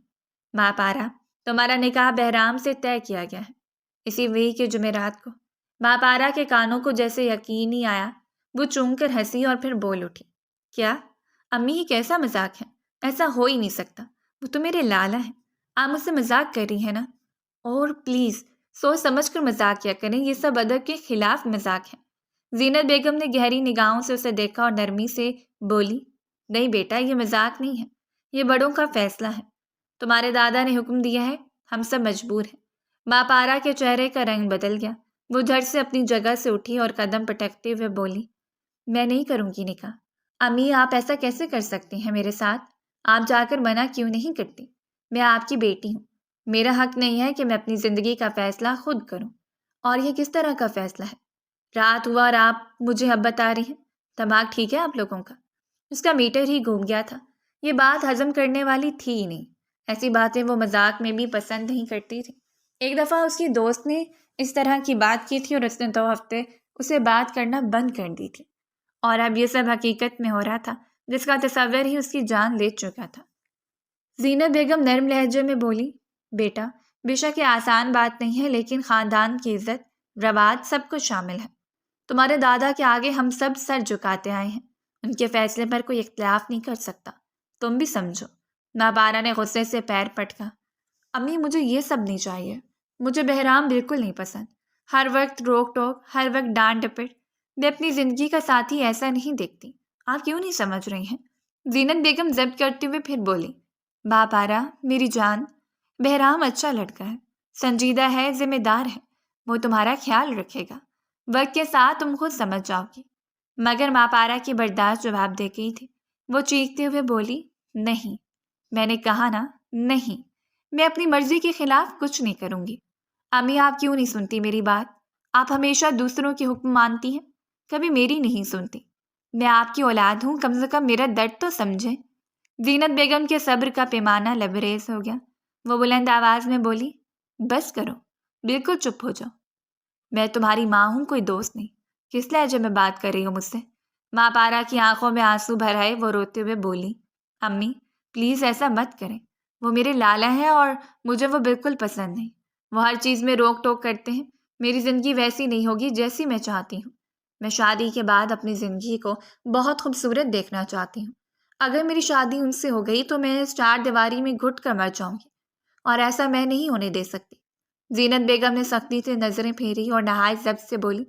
ماں پارا، تمہارا نکاح بہرام سے طے کیا گیا ہے، اسی وہی کے جمعرات کو۔ ماں پارا کے کانوں کو جیسے یقین ہی آیا، وہ چونک کر ہنسی اور پھر بول اٹھی، کیا امی یہ کیسا مذاق ہے؟ ایسا ہو ہی نہیں سکتا، وہ تو میرے لالا ہیں، آپ مجھ سے مذاق کر رہی ہیں نا؟ اور پلیز سوچ سمجھ کر مذاق کیا کریں، یہ سب ادب کے خلاف مذاق ہے۔ زینت بیگم نے گہری نگاہوں سے اسے دیکھا اور نرمی سے بولی، نہیں بیٹا، یہ مذاق نہیں ہے، یہ بڑوں کا فیصلہ ہے، تمہارے دادا نے حکم دیا ہے، ہم سب مجبور ہیں۔ ماں پارا کے چہرے کا رنگ بدل گیا، وہ جھٹ سے اپنی جگہ سے اٹھی اور قدم پٹکتے ہوئے بولی، میں نہیں کروں گی نکاح۔ امی آپ ایسا کیسے کر سکتی ہیں میرے ساتھ؟ آپ جا کر منع کیوں نہیں کرتی؟ میں آپ کی بیٹی ہوں، میرا حق نہیں ہے کہ میں اپنی زندگی کا فیصلہ خود کروں۔ اور یہ کس طرح کا فیصلہ ہے؟ رات ہوا اور آپ مجھے اب بتا رہی ہیں؟ دماغ ٹھیک ہے آپ لوگوں کا؟ اس کا میٹر ہی گھوم گیا تھا۔ یہ بات ہضم کرنے والی تھی ہی نہیں۔ ایسی باتیں وہ مذاق میں بھی پسند نہیں کرتی تھی۔ ایک دفعہ اس کی دوست نے اس طرح کی بات کی تھی اور اس نے 2 ہفتے اسے بات کرنا بند کر دی تھی، اور اب یہ سب حقیقت میں ہو رہا تھا جس کا تصور ہی اس کی جان لے چکا تھا۔ زینت بیگم نرم لہجے میں بولی، بیٹا بے شک یہ آسان بات نہیں ہے لیکن خاندان کی عزت، رواج سب کچھ شامل ہے۔ تمہارے دادا کے آگے ہم سب سر جھکاتے آئے ہیں، ان کے فیصلے پر کوئی اختلاف نہیں کر سکتا، تم بھی سمجھو۔ ماں پارا نے غصے سے پیر پٹکا، امی مجھے یہ سب نہیں چاہیے، مجھے بہرام بالکل نہیں پسند، ہر وقت روک ٹوک، ہر وقت ڈانٹ ڈپٹ، میں اپنی زندگی کا ساتھی ایسا نہیں دیکھتی، آپ کیوں نہیں سمجھ رہی ہیں؟ زینت بیگم ضبط کرتے ہوئے پھر بولی، ماں پارا میری جان، بہرام اچھا لڑکا ہے، سنجیدہ ہے، ذمہ دار ہے، وہ تمہارا خیال رکھے گا، وقت کے ساتھ تم خود سمجھ جاؤ گی۔ مگر ماں پارا کی برداشت جواب دے گئی تھی۔ وہ چیختے ہوئے بولی، نہیں، میں نے کہا نا، نہیں، میں اپنی مرضی کے خلاف کچھ نہیں کروں گی۔ امی آپ کیوں نہیں سنتی میری بات؟ آپ ہمیشہ دوسروں کے حکم مانتی ہیں، کبھی میری نہیں سنتی۔ میں آپ کی اولاد ہوں، کم سے کم میرا درد تو سمجھیں۔ زینت بیگم کے صبر کا پیمانہ لبریز ہو گیا۔ وہ بلند آواز میں بولی، بس کرو، بالکل چپ ہو جاؤ، میں تمہاری ماں ہوں، کوئی دوست نہیں، کس لہجے میں بات کر رہی ہو مجھ سے؟ ماں پارا کی آنکھوں میں آنسو بھر آئے، وہ روتے ہوئے بولی، امی پلیز ایسا مت کریں، وہ میرے لالا ہیں اور مجھے وہ بالکل پسند نہیں، وہ ہر چیز میں روک ٹوک کرتے ہیں، میری زندگی ویسی نہیں ہوگی جیسی میں چاہتی ہوں، میں شادی کے بعد اپنی زندگی کو بہت خوبصورت دیکھنا چاہتی ہوں، اگر میری شادی ان سے ہو گئی تو میں اس چار دیواری میں گھٹ کر مر جاؤں گی، اور ایسا میں نہیں ہونے دے سکتی۔ زینت بیگم نے سختی سے نظریں پھیری اور نہایت ضبط سے بولی،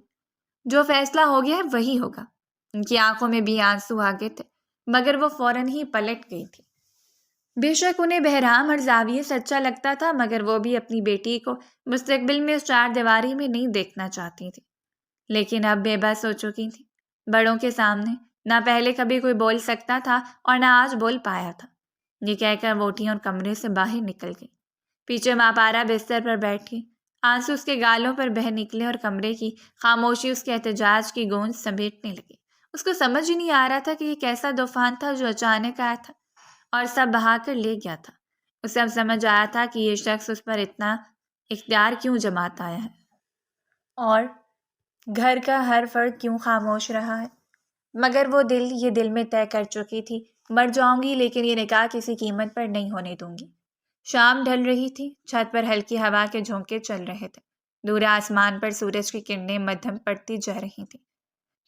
جو فیصلہ ہو گیا ہے وہی ہوگا۔ ان کی آنکھوں میں بھی آنسو آ گئے تھے، مگر وہ فوراً ہی پلٹ گئی تھی۔ بے شک انہیں بہرام اور زاویہ سچا لگتا تھا، مگر وہ بھی اپنی بیٹی کو مستقبل میں اس چار دیواری میں نہیں دیکھنا چاہتی تھی۔ لیکن اب بے بس ہو چکی تھی۔ بڑوں کے سامنے نہ پہلے کبھی کوئی بول سکتا تھا اور نہ آج بول پایا تھا۔ یہ کہہ کر وہ اٹھی اور کمرے سے باہر نکل گئی۔ پیچھے ماں پارا بستر پر بیٹھی، آنسو اس کے گالوں پر بہہ نکلے اور کمرے کی خاموشی اس کے احتجاج کی گونج سمیٹنے لگی۔ اس کو سمجھ ہی نہیں آ رہا تھا کہ یہ کیسا طوفان تھا جو اچانک آیا تھا اور سب بہا کر لے گیا تھا۔ اسے اب سمجھ آیا تھا کہ یہ شخص اس پر اتنا اختیار کیوں جماتا آیا ہے اور گھر کا ہر فرد کیوں خاموش رہا ہے۔ مگر وہ یہ دل میں طے کر چکی تھی، مر جاؤں گی لیکن یہ نکاح کسی قیمت پر نہیں ہونے دوں گی۔ شام ڈھل رہی تھی، چھت پر ہلکی ہوا کے جھونکے چل رہے تھے، دور آسمان پر سورج کی کرنیں مدھم پڑتی جا رہی تھیں۔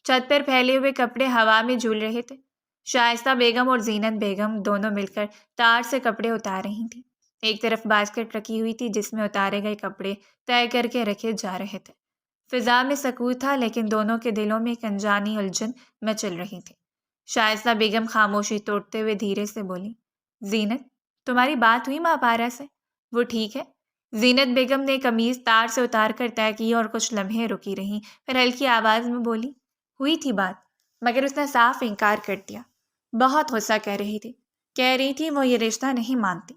چھت پر پھیلے ہوئے کپڑے ہوا میں جھول رہے تھے۔ شائستہ بیگم اور زینت بیگم دونوں مل کر تار سے کپڑے اتار رہی تھیں۔ ایک طرف باسکٹ رکھی ہوئی تھی جس میں اتارے گئے کپڑے طے کر کے رکھے جا رہے تھے۔ فضا میں سکوت تھا، لیکن دونوں کے دلوں میں ایک انجانی الجھن مچل رہی تھی۔ شائستہ بیگم خاموشی توڑتے ہوئے دھیرے سے بولی، زینت، تمہاری بات ہوئی ماں پارا سے؟ وہ ٹھیک ہے؟ زینت بیگم نے قمیض تار سے اتار کر طے کی اور کچھ لمحے رکی رہیں، پھر ہلکی آواز میں بولی، ہوئی تھی بات، مگر اس نے صاف انکار کر دیا۔ بہت غصہ کہہ رہی تھی وہ یہ رشتہ نہیں مانتی۔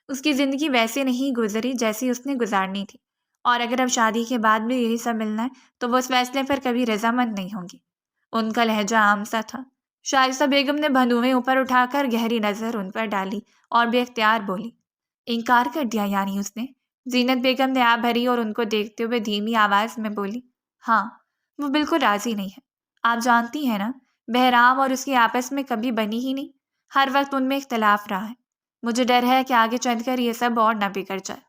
اس کی زندگی ویسے نہیں گزری جیسی اس نے گزارنی تھی، اور اگر اب شادی کے بعد بھی یہی سب ملنا ہے تو وہ اس فیصلے پر کبھی رضامند نہیں ہوں گی۔ ان کا لہجہ عام سا تھا۔ شائستہ بیگم نے بندوقیں اوپر اٹھا کر گہری نظر ان پر ڈالی اور بے اختیار بولی، انکار کر دیا یعنی اس نے؟ زینت بیگم نے آہ بھری اور ان کو دیکھتے ہوئے دھیمی آواز میں بولی، ہاں، وہ بالکل راضی نہیں ہے۔ آپ جانتی ہیں نا، بہرام اور اس کی آپس میں کبھی بنی ہی نہیں، ہر وقت ان میں اختلاف رہا ہے۔ مجھے ڈر ہے کہ آگے چل کر یہ سب اور نہ بگڑ جائے۔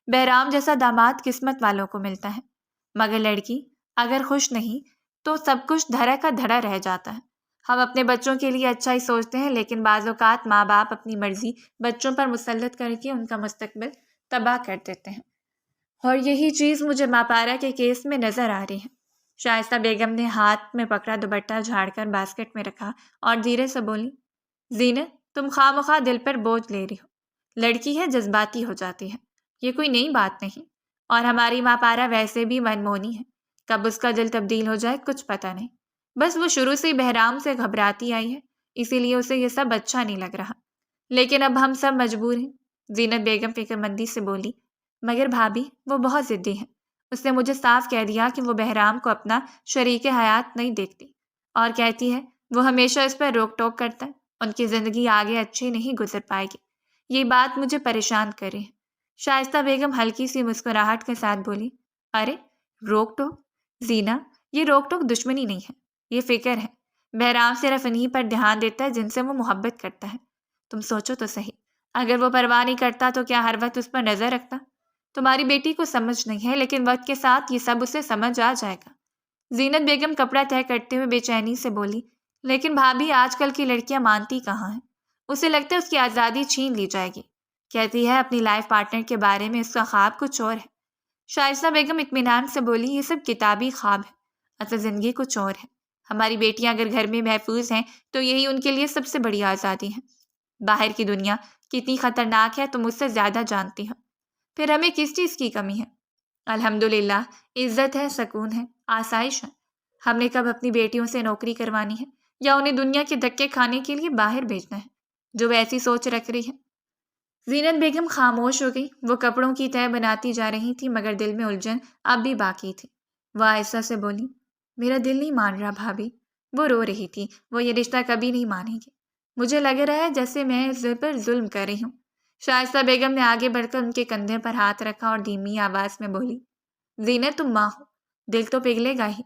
بہرام جیسا داماد قسمت والوں کو ملتا ہے، مگر لڑکی اگر خوش نہیں تو سب کچھ دھڑا کا دھڑا رہ جاتا ہے۔ ہم اپنے بچوں کے لیے اچھا ہی سوچتے ہیں، لیکن بعض اوقات ماں باپ اپنی مرضی بچوں پر مسلط کر کے ان کا مستقبل تباہ کر دیتے ہیں، اور یہی چیز مجھے ماں پارا کے کیس میں نظر آ رہی ہے۔ شائستہ بیگم نے ہاتھ میں پکڑا دوپٹہ جھاڑ کر باسکٹ میں رکھا اور دھیرے سے بولی، زینت، تم خواہ مخواہ دل پر بوجھ لے رہی ہو۔ لڑکی ہے، جذباتی ہو جاتی ہے، یہ کوئی نئی بات نہیں، اور ہماری ماں پارا ویسے بھی منمونی ہے، کب اس کا دل تبدیل ہو جائے کچھ پتہ نہیں۔ بس وہ شروع سے ہی بہرام سے گھبراتی آئی ہے، اسی لیے اسے یہ سب اچھا نہیں لگ رہا، لیکن اب ہم سب مجبور ہیں۔ زینت بیگم فکر مندی سے بولی، مگر بھابھی، وہ بہت ضدی ہے۔ اس نے مجھے صاف کہہ دیا کہ وہ بہرام کو اپنا شریک حیات نہیں دیکھتی، اور کہتی ہے وہ ہمیشہ اس پر روک ٹوک کرتا ہے، ان کی زندگی آگے اچھی نہیں گزر پائے گی۔ یہ بات مجھے پریشان کرے ہے۔ شائستہ بیگم ہلکی سی مسکراہٹ کے ساتھ بولی، ارے روک ٹوک؟ زینا، یہ روک ٹوک دشمنی نہیں ہے، یہ فکر ہے۔ بہرام صرف انہی پر دھیان دیتا ہے جن سے وہ محبت کرتا ہے۔ تم سوچو تو صحیح، اگر وہ پرواہ نہیں کرتا تو کیا ہر وقت اس پر نظر رکھتا؟ تمہاری بیٹی کو سمجھ نہیں ہے، لیکن وقت کے ساتھ یہ سب اسے سمجھ آ جائے گا۔ زینت بیگم کپڑا طے کرتے ہوئے بے چینی سے بولی، لیکن بھابھی، آج کل کی لڑکیاں مانتی کہاں ہیں؟ اسے لگتا ہے اس کی آزادی چھین لی جائے گی، کہتی ہے اپنی لائف پارٹنر کے بارے میں اس کا خواب کچھ اور ہے۔ شائستہ بیگم اطمینان سے بولی، یہ سب کتابی خواب ہے، اصل زندگی کچھ اور ہے۔ ہماری بیٹیاں اگر گھر میں محفوظ ہیں تو یہی ان کے لیے سب سے بڑی آزادی ہے۔ باہر کی دنیا کتنی خطرناک ہے تم اس سے زیادہ جانتی ہو، پھر ہمیں کس چیز کی کمی ہے؟ الحمدللہ، عزت ہے، سکون ہے، آسائش ہے۔ ہم نے کب اپنی بیٹیوں سے نوکری کروانی ہے یا انہیں دنیا کے دھکے کھانے کے لیے باہر بھیجنا ہے، جو وہ ایسی سوچ رکھ رہی ہے؟ زینت بیگم خاموش ہو گئی۔ وہ کپڑوں کی تہہ بناتی جا رہی تھی، مگر دل میں الجھن اب بھی باقی تھی۔ وہ آہستہ سے بولی، میرا دل نہیں مان رہا بھابھی۔ وہ رو رہی تھی، وہ یہ رشتہ کبھی نہیں مانے گی۔ مجھے لگ رہا ہے جیسے میں اس پر ظلم کر رہی ہوں۔ شائستہ بیگم نے آگے بڑھ کر ان کے کندھے پر ہاتھ رکھا اور دھیمی آواز میں بولی، زینت، تم ماں ہو، دل تو پگھلے گا ہی،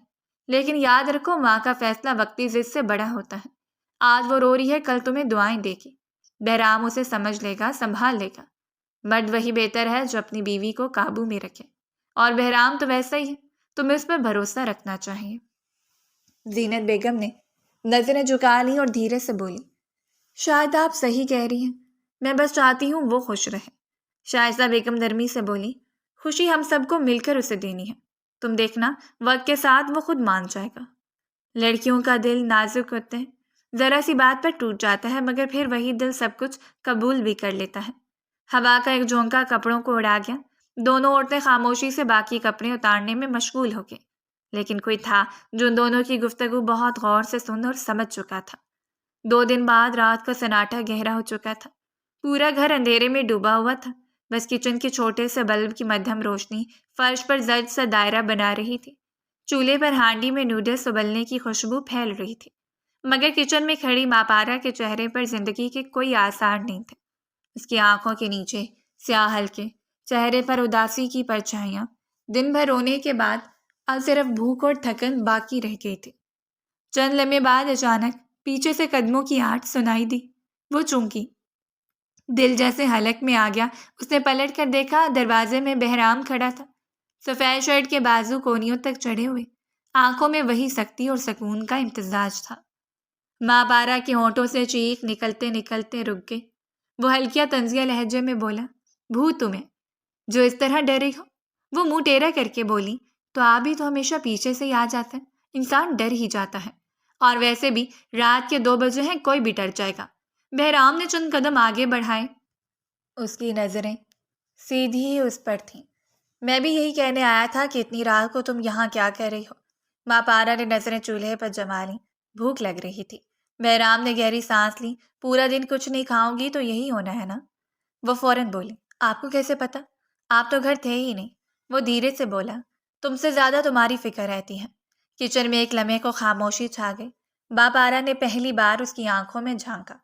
لیکن یاد رکھو ماں کا فیصلہ وقتی ضد سے بڑا ہوتا ہے۔ آج وہ رو رہی ہے، کل تمہیں دعائیں دے گی۔ بہرام اسے سمجھ لے گا، سنبھال لے گا۔ مرد وہی بہتر ہے جو اپنی بیوی کو قابو میں رکھے، اور بہرام تو ویسا ہی ہے، تمہیں اس پر بھروسہ رکھنا چاہیے۔ زینت بیگم نے نظریں جھکا لی اور دھیرے سے بولی، شاید آپ صحیح کہہ رہی ہیں، میں بس چاہتی ہوں وہ خوش رہے۔ شائستہ بیگم نرمی سے بولی، خوشی ہم سب کو مل کر اسے دینی ہے، تم دیکھنا وقت کے ساتھ وہ خود مان جائے گا۔ لڑکیوں کا دل نازک ہوتے ہیں، ذرا سی بات پر ٹوٹ جاتا ہے مگر پھر وہی دل سب کچھ قبول بھی کر لیتا ہے۔ ہوا کا ایک جھونکا کپڑوں کو اڑا گیا، دونوں عورتیں خاموشی سے باقی کپڑے اتارنے میں مشغول ہو گئیں، لیکن کوئی تھا جو ان دونوں کی گفتگو بہت غور سے سن اور سمجھ چکا تھا۔ 2 دن بعد رات کا سناٹا گہرا ہو چکا تھا، پورا گھر اندھیرے میں ڈوبا ہوا تھا، بس کچن کے چھوٹے سے بلب کی مدھم روشنی فرش پر زرد سا دائرہ بنا رہی تھی۔ چولہے پر ہانڈی میں نوڈلز ابلنے کی خوشبو پھیل رہی تھی، مگر کچن میں کھڑی ماں پارا کے چہرے پر زندگی کے کوئی آثار نہیں تھے۔ اس کی آنکھوں کے نیچے سیاہ ہلکے، چہرے پر اداسی کی پرچھائیاں، دن بھر رونے کے بعد اب صرف بھوک اور تھکن باقی رہ گئی تھی۔ چند لمحے بعد اچانک پیچھے سے قدموں کی آہٹ سنائی دی۔ وہ چونکی، دل جیسے حلق میں آ گیا۔ اس نے پلٹ کر دیکھا، دروازے میں بہرام کھڑا تھا، سفید شرٹ کے بازو کونیوں تک چڑھے ہوئے، آنکھوں میں وہی سختی اور سکون کا امتزاج تھا۔ ماں پارا کے ہونٹوں سے چیخ نکلتے نکلتے رک گئی۔ وہ ہلکیا طنزیہ لہجے میں بولا، بھوت تمہیں جو اس طرح ڈری ہو؟ وہ منہ ٹیڑھا کر کے بولی، تو آپ بھی تو ہمیشہ پیچھے سے ہی آ جاتے ہیں، انسان ڈر ہی جاتا ہے، اور ویسے بھی رات کے 2 بجے ہیں، کوئی بھی ڈر جائے گا۔ بہرام نے چند قدم آگے بڑھائے، اس کی نظریں سیدھی ہی اس پر تھیں۔ میں بھی یہی کہنے آیا تھا کہ اتنی رات کو تم یہاں کیا کر رہی ہو؟ ماں پارا نے نظریں چولہے پر جما لیں، بھوک لگ رہی تھی۔ بہرام نے گہری سانس لی، پورا دن کچھ نہیں کھاؤں گی تو یہی ہونا ہے نا؟ وہ فوراً بولی، آپ کو کیسے پتا؟ آپ تو گھر تھے ہی نہیں۔ وہ دھیرے سے بولا، تم سے زیادہ تمہاری فکر رہتی ہے۔ کچن میں ایک لمحے کو خاموشی چھا گئی۔ ماں پارا نے پہلی بار اس کی آنکھوں میں جھانکا،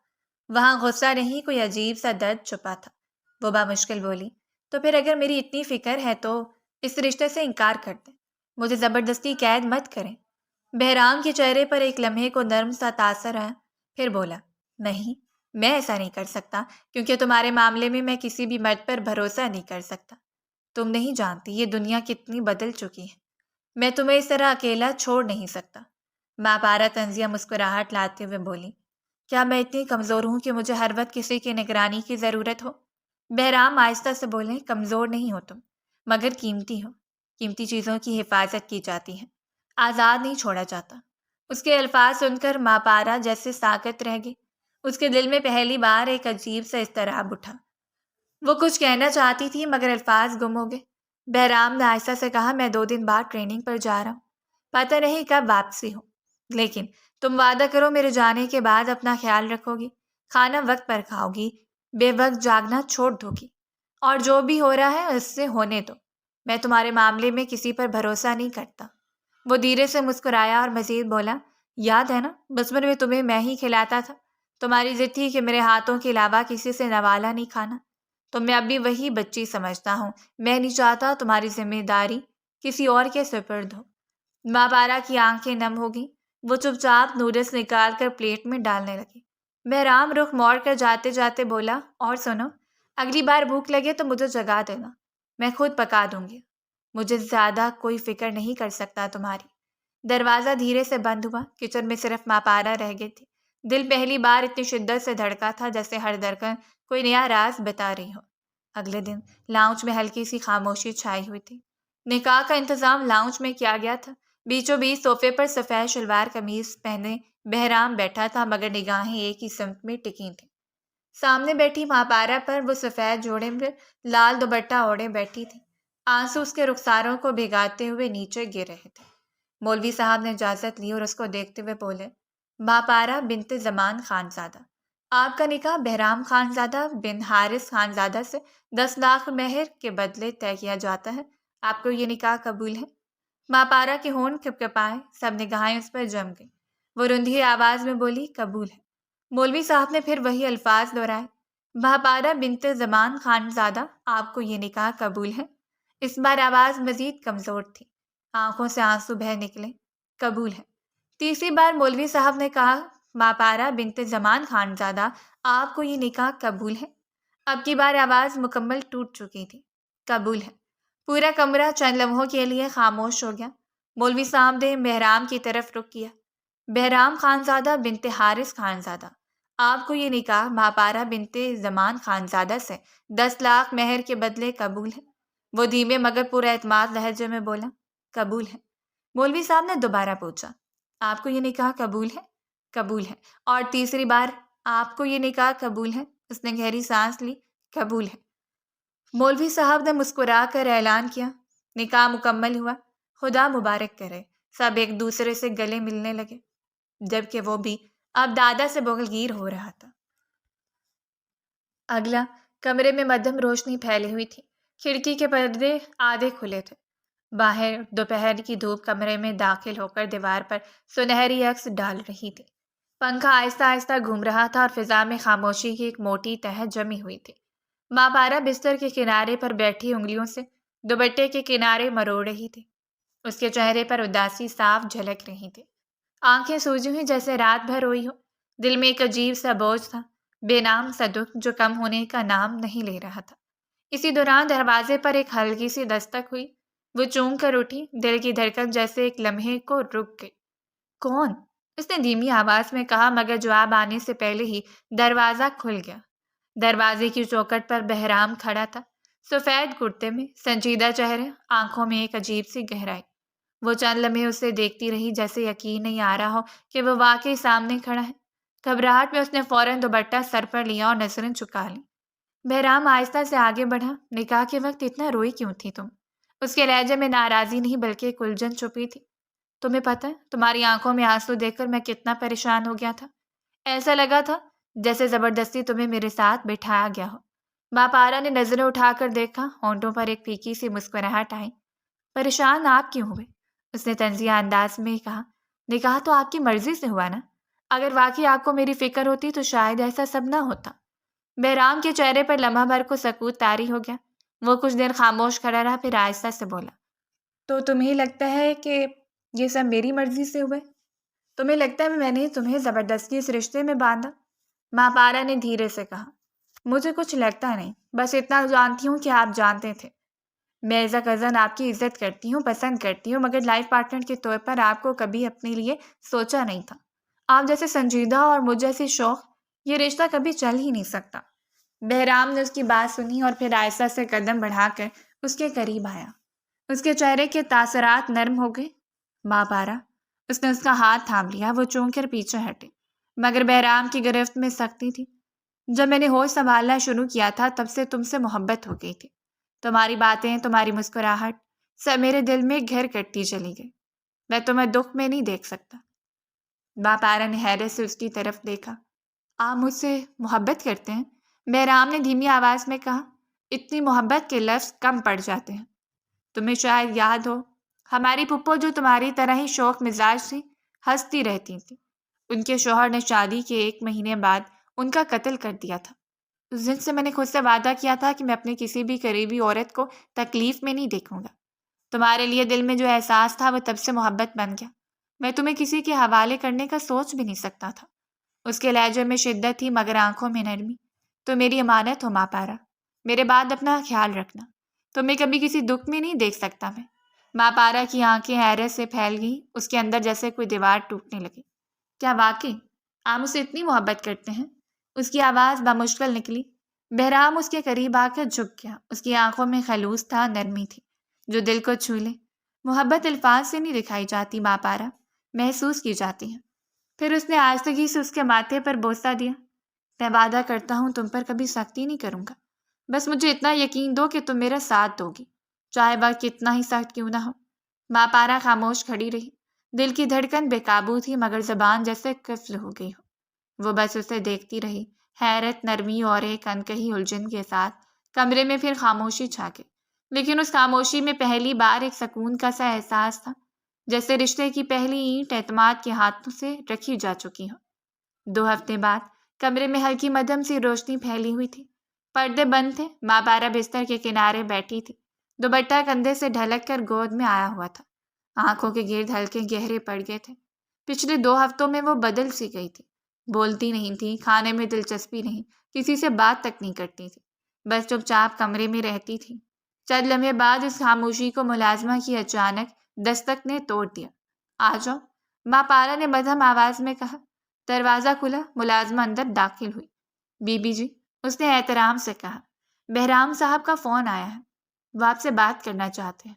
وہاں غصہ نہیں، کوئی عجیب سا درد چھپا تھا۔ وہ بامشکل بولی، تو پھر اگر میری اتنی فکر ہے تو اس رشتے سے انکار کر دیں، مجھے زبردستی قید مت کریں۔ بہرام کے چہرے پر ایک لمحے کو نرم سا تاثر آیا، پھر بولا، نہیں، میں ایسا نہیں کر سکتا، کیونکہ تمہارے معاملے میں میں کسی بھی مرد پر بھروسہ نہیں کر سکتا۔ تم نہیں جانتی یہ دنیا کتنی بدل چکی ہے، میں تمہیں اس طرح اکیلا چھوڑ نہیں سکتا۔ ماں پارا طنزیہ مسکراہٹ لاتے ہوئے بولی، کیا میں اتنی کمزور ہوں کہ مجھے ہر وقت کسی کی نگرانی کی ضرورت ہو؟ بہرام آہستہ سے بولے، کمزور نہیں ہو تم، مگر قیمتی ہو، قیمتی چیزوں کی حفاظت کی جاتی ہے، آزاد نہیں چھوڑا جاتا۔ اس کے الفاظ سن کر ماں پارا جیسے ساکت رہ گئی۔ اس کے دل میں پہلی بار ایک عجیب سا اضطراب اٹھا۔ وہ کچھ کہنا چاہتی تھی مگر الفاظ گم ہو گئے۔ بہرام نے آہستہ سے کہا، میں 2 دن بعد ٹریننگ پر جا رہا ہوں، پتہ نہیں کب واپسی ہو، لیکن تم وعدہ کرو میرے جانے کے بعد اپنا خیال رکھو گی، کھانا وقت پر کھاؤ گی، بے وقت جاگنا چھوڑ دو گی، اور جو بھی ہو رہا ہے اس سے ہونے دو، میں تمہارے معاملے میں کسی پر بھروسہ نہیں کرتا۔ وہ دھیرے سے مسکرایا اور مزید بولا، یاد ہے نا بچپن میں تمہیں میں ہی کھلاتا تھا، تمہاری ضد تھی کہ میرے ہاتھوں کے علاوہ کسی سے نوالا نہیں کھانا، تو میں اب بھی وہی بچی سمجھتا ہوں، میں نہیں چاہتا تمہاری ذمہ داری کسی اور کے سپرد ہو۔ ماں پارا کی آنکھیں نم ہو گئیں، وہ چپ چاپ نوڈلز نکال کر پلیٹ میں ڈالنے لگی۔ بہرام رخ موڑ کر جاتے جاتے بولا، اور سنو، اگلی بار بھوک لگے تو مجھے جگا دینا، میں خود پکا دوں گی، مجھے زیادہ کوئی فکر نہیں کر سکتا تمہاری۔ دروازہ دھیرے سے بند ہوا، کچن میں صرف ماں پارا رہ گئی تھی۔ دل پہلی بار اتنی شدت سے دھڑکا تھا جیسے ہر دھڑکن کوئی نیا راز بتا رہی ہو۔ اگلے دن لاؤنج میں ہلکی سی خاموشی چھائی ہوئی تھی۔ نکاح کا انتظام لاؤنج میں کیا گیا تھا۔ بیچوں بیچ صوفے پر سفید شلوار قمیض پہنے بہرام بیٹھا تھا، مگر نگاہیں ایک ہی سمت میں ٹکی تھیں۔ سامنے بیٹھی ماں پارا پر وہ سفید جوڑے میں لال دوپٹہ اوڑھے بیٹھی تھی، آنسو اس کے رخساروں کو بھگاتے ہوئے نیچے گر رہے تھے۔ مولوی صاحب نے اجازت لی اور اس کو دیکھتے ہوئے بولے، ماں پارا بنت زمان خانزادہ، آپ کا نکاح بہرام خانزادہ بن حارث خانزادہ سے 10 لاکھ مہر کے بدلے طے کیا جاتا ہے، آپ کو یہ نکاح قبول ہے؟ ماں پارا کے ہونٹ کھپکھپائے، سب نگاہیں اس پر جم گئیں۔ وہ رندھی آواز میں بولی، قبول ہے۔ مولوی صاحب نے پھر وہی الفاظ دہرائے، ماں پارا بنت زمان خانزادہ، آپ کو یہ نکاح قبول ہے؟ اس بار آواز مزید کمزور تھی، آنکھوں سے آنسو بہہ نکلے، قبول ہے۔ تیسری بار مولوی صاحب نے کہا، ماں پارا بنت زمان خانزادہ، آپ کو یہ نکاح قبول ہے؟ اب کی بار آواز مکمل ٹوٹ چکی تھی، قبول ہے۔ پورا کمرہ چند لمحوں کے لیے خاموش ہو گیا۔ مولوی صاحب نے بہرام کی طرف رخ کیا، بہرام خانزادہ بنت حارث خانزادہ، آپ کو یہ نکاح ماپارا بنت زمان خانزادہ سے 10 لاکھ مہر کے بدلے قبول ہے؟ وہ دھیمے مگر پورا اعتماد لہجے میں بولا۔ قبول ہے۔ مولوی صاحب نے دوبارہ پوچھا، آپ کو یہ نکاح قبول ہے؟ قبول ہے۔ اور تیسری بار، آپ کو یہ نکاح قبول ہے؟ اس نے گہری سانس لی۔ قبول ہے۔ مولوی صاحب نے مسکرا کر اعلان کیا، نکاح مکمل ہوا، خدا مبارک کرے۔ سب ایک دوسرے سے گلے ملنے لگے، جبکہ وہ بھی اب دادا سے بغلگیر ہو رہا تھا۔ اگلا کمرے میں مدھم روشنی پھیلی ہوئی تھی، کھڑکی کے پردے آدھے کھلے تھے۔ باہر دوپہر کی دھوپ کمرے میں داخل ہو کر دیوار پر سنہری عکس ڈال رہی تھی۔ پنکھا آہستہ آہستہ گھوم رہا تھا اور فضا میں خاموشی کی ایک موٹی تہہ جمی ہوئی تھی۔ ماں پارا بستر کے کنارے پر بیٹھی انگلیوں سے دوپٹے کے کنارے مروڑ رہی تھی۔ اس کے چہرے پر اداسی صاف جھلک رہی تھی، آنکھیں سوجی ہوئی جیسے رات بھر روئی ہو۔ دل میں ایک عجیب سا بوجھ تھا، بے نام سا دکھ جو کم ہونے کا نام نہیں لے رہا تھا۔ اسی دوران دروازے پر ایک ہلکی سی دستک ہوئی۔ وہ چونک کر اٹھی، دل کی دھڑکن جیسے ایک لمحے کو رک گئی۔ کون؟ اس نے دھیمی آواز میں کہا، مگر جواب آنے سے پہلے ہی دروازہ کھل گیا۔ دروازے کی چوکھٹ پر بہرام کھڑا تھا، سفید کرتے میں، سنجیدہ چہرہ، آنکھوں میں ایک عجیب سی گہرائی۔ وہ چند لمحے اسے دیکھتی رہی، جیسے یقین نہیں آ رہا ہو کہ وہ واقعی سامنے کھڑا ہے۔ گھبراہٹ میں اس نے فوراً دوپٹہ سر پر لیا اور نظریں چکا لیں۔ بہرام آہستہ سے آگے بڑھا۔ نکاح کے وقت اتنا روئی کیوں تھی تم؟ اس کے لہجے میں ناراضی نہیں بلکہ ایک الجھن چھپی تھی۔ تمہیں پتہ ہے تمہاری آنکھوں میں آنسو دیکھ کر میں کتنا پریشان ہو گیا تھا؟ ایسا لگا تھا جیسے زبردستی تمہیں میرے ساتھ بٹھایا گیا ہو۔ ماں پارا نے نظریں اٹھا کر دیکھا، ہونٹوں پر ایک پھیکی سی مسکراہٹ آئی۔ پریشان آپ کیوں ہوئے؟ اس نے طنزیہ انداز میں کہا، نکاح تو آپ کی مرضی سے ہوا نا؟ اگر واقعی آپ کو میری فکر ہوتی تو شاید ایسا سب نہ ہوتا۔ بہرام کے چہرے پر لمحہ بھر کو سکوت طاری ہو گیا۔ وہ کچھ دیر خاموش کھڑا رہا، پھر آہستہ سے بولا، تو تمہیں لگتا ہے کہ یہ سب میری مرضی سے ہوئے؟ تمہیں لگتا ہے میں نے تمہیں زبردستی اس رشتے میں باندھا؟ ماں پارا نے دھیرے سے کہا، مجھے کچھ لگتا نہیں، بس اتنا جانتی ہوں کہ آپ جانتے تھے۔ میں ایز اے کزن آپ کی عزت کرتی ہوں، پسند کرتی ہوں، مگر لائف پارٹنر کے طور پر آپ کو کبھی اپنے لیے سوچا نہیں تھا۔ آپ جیسے سنجیدہ اور مجھ جیسی شوخ، یہ رشتہ کبھی چل ہی نہیں سکتا۔ بہرام نے اس کی بات سنی اور پھر آہستہ سے قدم بڑھا کر اس کے قریب آیا۔ اس کے چہرے کے تاثرات نرم ہو گئے۔ ماں پارا، اس نے اس کا ہاتھ تھام لیا۔ وہ چونک کر پیچھے ہٹے، مگر بہرام کی گرفت میں سختی تھی۔ جب میں نے ہوش سنبھالنا شروع کیا تھا تب سے تم سے محبت ہو گئی تھی۔ تمہاری باتیں، تمہاری مسکراہٹ سب میرے دل میں گھر کرتی چلی گئی۔ میں تمہیں دکھ میں نہیں دیکھ سکتا۔ ماں پارا نے حیرت سے اس کی طرف دیکھا۔ آپ مجھ سے محبت کرتے ہیں؟ بہرام نے دھیمی آواز میں کہا، اتنی محبت کے لفظ کم پڑ جاتے ہیں۔ تمہیں شاید یاد ہو، ہماری پھپھو جو تمہاری طرح ہی شوخ مزاج تھی، ہنستی رہتی تھی۔ ان کے شوہر نے شادی کے 1 مہینے بعد ان کا قتل کر دیا تھا۔ اس دن سے میں نے خود سے وعدہ کیا تھا کہ میں اپنی کسی بھی قریبی عورت کو تکلیف میں نہیں دیکھوں گا۔ تمہارے لیے دل میں جو احساس تھا وہ تب سے محبت بن گیا۔ میں تمہیں کسی کے حوالے کرنے کا سوچ بھی نہیں سکتا تھا۔ اس کے لہجے میں شدت تھی مگر آنکھوں میں نرمی۔ تو میری امانت ہو ماں پارا، میرے بعد اپنا خیال رکھنا۔ تمہیں کبھی کسی دکھ میں نہیں دیکھ سکتا میں۔ ماں پارا کی آنکھیں حیرت سے پھیل گئیں، اس کے اندر جیسے کوئی دیوار ٹوٹنے لگی۔ کیا واقعی آپ اسے اتنی محبت کرتے ہیں؟ اس کی آواز بامشکل نکلی۔ بہرام اس کے قریب آ کر جھک گیا۔ اس کی آنکھوں میں خلوص تھا، نرمی تھی جو دل کو چھو لے۔ محبت الفاظ سے نہیں دکھائی جاتی ماں پارا، محسوس کی جاتی ہے۔ پھر اس نے آہستگی سے اس کے ماتھے پر بوسہ دیا۔ میں وعدہ کرتا ہوں تم پر کبھی سختی نہیں کروں گا، بس مجھے اتنا یقین دو کہ تم میرا ساتھ دو گی، چاہے وقت کتنا ہی سخت کیوں نہ ہو۔ ماں پارا خاموش کھڑی رہی۔ دل کی دھڑکن بے قابو تھی مگر زبان جیسے قفل ہو گئی ہو۔ وہ بس اسے دیکھتی رہی، حیرت، نرمی اور ایک انکہی الجھن کے ساتھ۔ کمرے میں پھر خاموشی چھا گئی، لیکن اس خاموشی میں پہلی بار ایک سکون کا سا احساس تھا، جیسے رشتے کی پہلی اینٹ اعتماد کے ہاتھوں سے رکھی جا چکی ہو۔ 2 ہفتے بعد کمرے میں ہلکی مدھم سی روشنی پھیلی ہوئی تھی، پردے بند تھے۔ ماں پارا بستر کے کنارے بیٹھی تھی، دوپٹہ کندھے سے ڈھلک کر گود میں آیا ہوا تھا۔ آنکھوں کے گرد ہلکے گہرے پڑ گئے تھے۔ پچھلے 2 ہفتوں میں وہ بدل سی گئی تھی، بولتی نہیں تھی، کھانے میں دلچسپی نہیں، کسی سے بات تک نہیں کرتی تھی، بس چپ چاپ کمرے میں رہتی تھی۔ چند لمحے بعد اس خاموشی کو ملازمہ کی اچانک دستک نے توڑ دیا۔ آ جاؤ، ماں پارا نے مدھم آواز میں کہا۔ دروازہ کھلا، ملازمہ اندر داخل ہوئی۔ بی بی جی، اس نے احترام سے کہا، بہرام صاحب کا فون آیا ہے، وہ آپ سے بات کرنا چاہتے ہیں۔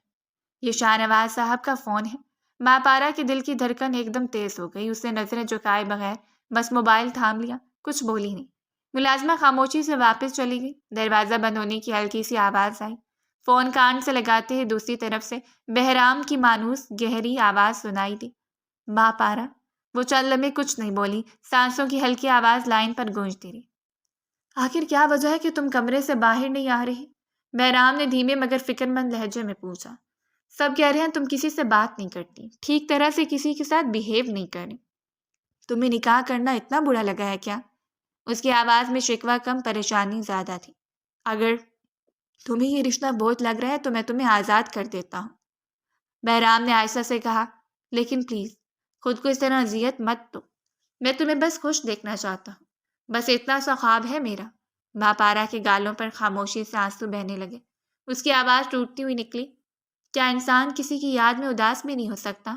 یہ شاہ نواز صاحب کا فون ہے۔ ماں پارا کے دل کی دھڑکن ایک دم تیز ہو گئی۔ اس نے نظریں جھکائے بغیر بس موبائل تھام لیا، کچھ بولی نہیں۔ ملازمہ خاموشی سے واپس چلی گئی۔ دروازہ بند ہونے کی ہلکی سی آواز آئی۔ فون کان سے لگاتے ہی دوسری طرف سے بہرام کی مانوس گہری آواز سنائی دی، ماں پارا۔ وہ چند لمحے کچھ نہیں بولی، سانسوں کی ہلکی آواز لائن پر گونجتی رہی۔ آخر کیا وجہ ہے کہ تم کمرے سے باہر نہیں آ رہی؟ بہرام نے دھیمے مگر فکر مند لہجے میں پوچھا۔ سب کہہ رہے ہیں تم کسی سے بات نہیں کرتی، ٹھیک طرح سے کسی کے ساتھ بیہیو نہیں کر رہی۔ تمہیں نکاح کرنا اتنا برا لگا ہے کیا؟ اس کی آواز میں شکوہ کم، پریشانی زیادہ تھی۔ اگر تمہیں یہ رشتہ بہت لگ رہا ہے تو میں تمہیں آزاد کر دیتا ہوں، بہرام نے آہستہ سے کہا، لیکن پلیز خود کو اس طرح اذیت مت دو۔ میں تمہیں بس خوش دیکھنا چاہتا ہوں، بس اتنا سا خواب ہے میرا۔ ماں پارا کے گالوں پر خاموشی سے آنسو بہنے لگے۔ اس کی آواز ٹوٹتی ہوئی نکلی، کیا انسان کسی کی یاد میں اداس بھی نہیں ہو سکتا؟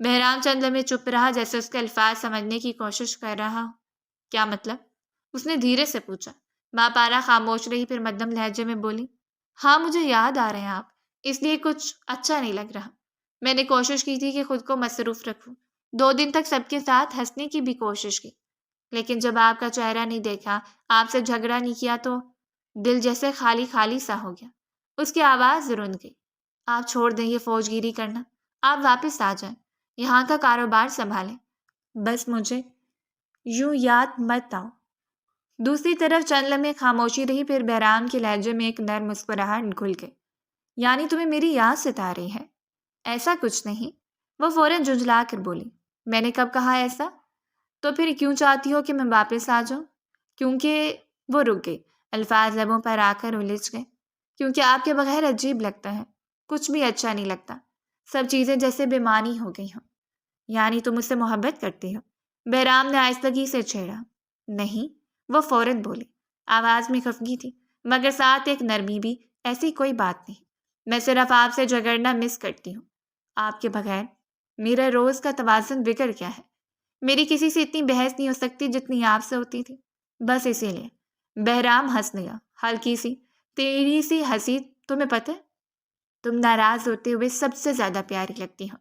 بہرام چند لمحے چپ رہا، جیسے اس کے الفاظ سمجھنے کی کوشش کر رہا ہو۔ کیا مطلب؟ اس نے دھیرے سے پوچھا۔ ماں پارا خاموش رہی، پھر مدھم لہجے میں بولی، ہاں مجھے یاد آ رہے ہیں آپ، اس لیے کچھ اچھا نہیں لگ رہا۔ میں نے کوشش کی تھی کہ خود کو مصروف رکھوں، 2 دن تک سب کے ساتھ ہنسنے کی بھی کوشش کی، لیکن جب آپ کا چہرہ نہیں دیکھا، آپ سے جھگڑا نہیں کیا تو دل جیسے خالی خالی سا ہو گیا۔ اس کی آواز رند گئی۔ آپ چھوڑ دیں یہ فوج گیری کرنا، آپ واپس آ جائیں، یہاں کا کاروبار سنبھالیں، بس مجھے یوں یاد مت آؤ۔ دوسری طرف چند لمحے خاموشی رہی، پھر بہرام کے لہجے میں ایک نرم مسکراہٹ گھل گئی۔ یعنی تمہیں میری یاد ستا رہی ہے؟ ایسا کچھ نہیں۔ وہ فوراً جھنجھلا کر بولی، میں نے کب کہا ایسا؟ تو پھر کیوں چاہتی ہو کہ میں واپس آ جاؤں؟ کیونکہ وہ رک گئی، الفاظ لبوں پر آ کر الجھ گئے۔ کیونکہ آپ کے بغیر عجیب لگتا ہے، کچھ بھی اچھا نہیں لگتا، سب چیزیں جیسے بے معنی ہو گئی ہوں۔ یعنی تم مجھ سے محبت کرتی ہو؟ بہرام نے آہستگی سے چھیڑا۔ نہیں، وہ فوراً بولی، آواز میں خفگی تھی مگر ساتھ ایک نرمی بھی۔ ایسی کوئی بات نہیں، میں صرف آپ سے جھگڑنا مس کرتی ہوں۔ آپ کے بغیر میرا روز کا توازن بگڑ گیا ہے۔ میری کسی سے اتنی بحث نہیں ہو سکتی جتنی آپ سے ہوتی تھی، بس اسی لیے۔ بہرام ہنس لیا، ہلکی سی تیری سی ہنسی۔ تمہیں پتہ ہے تم ناراض ہوتے ہوئے سب سے زیادہ پیاری لگتی ہو۔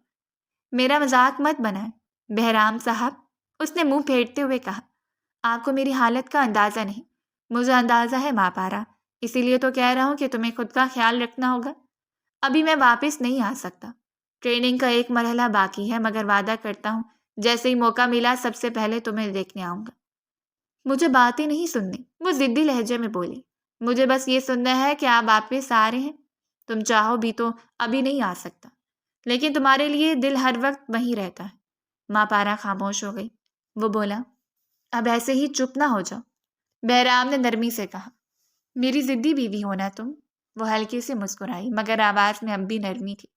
میرا مذاق مت بنائیں بہرام صاحب، اس نے منہ پھیرتے ہوئے کہا۔ آپ کو میری حالت کا اندازہ نہیں، مجھے اندازہ ہے ماں پارا، اسی لیے تو کہہ رہا ہوں کہ تمہیں خود کا خیال رکھنا ہوگا۔ ابھی میں واپس نہیں آ سکتا، ٹریننگ کا ایک مرحلہ باقی ہے، مگر وعدہ کرتا ہوں جیسے ہی موقع ملا سب سے پہلے تمہیں دیکھنے آؤں گا۔ مجھے باتیں نہیں سننی، وہ ضدی لہجے میں بولی، مجھے بس یہ سننا ہے کہ آپ واپس آ رہے ہیں۔ تم چاہو بھی تو ابھی نہیں آ سکتا، لیکن تمہارے لیے دل ہر وقت وہیں رہتا ہے۔ ماں پارا خاموش ہو گئی۔ وہ بولا، اب ایسے ہی چپ نہ ہو جاؤ۔ بہرام نے نرمی سے کہا، میری ضدی بیوی ہونا تم۔ وہ ہلکی سی مسکرائی مگر آواز میں اب بھی نرمی تھی۔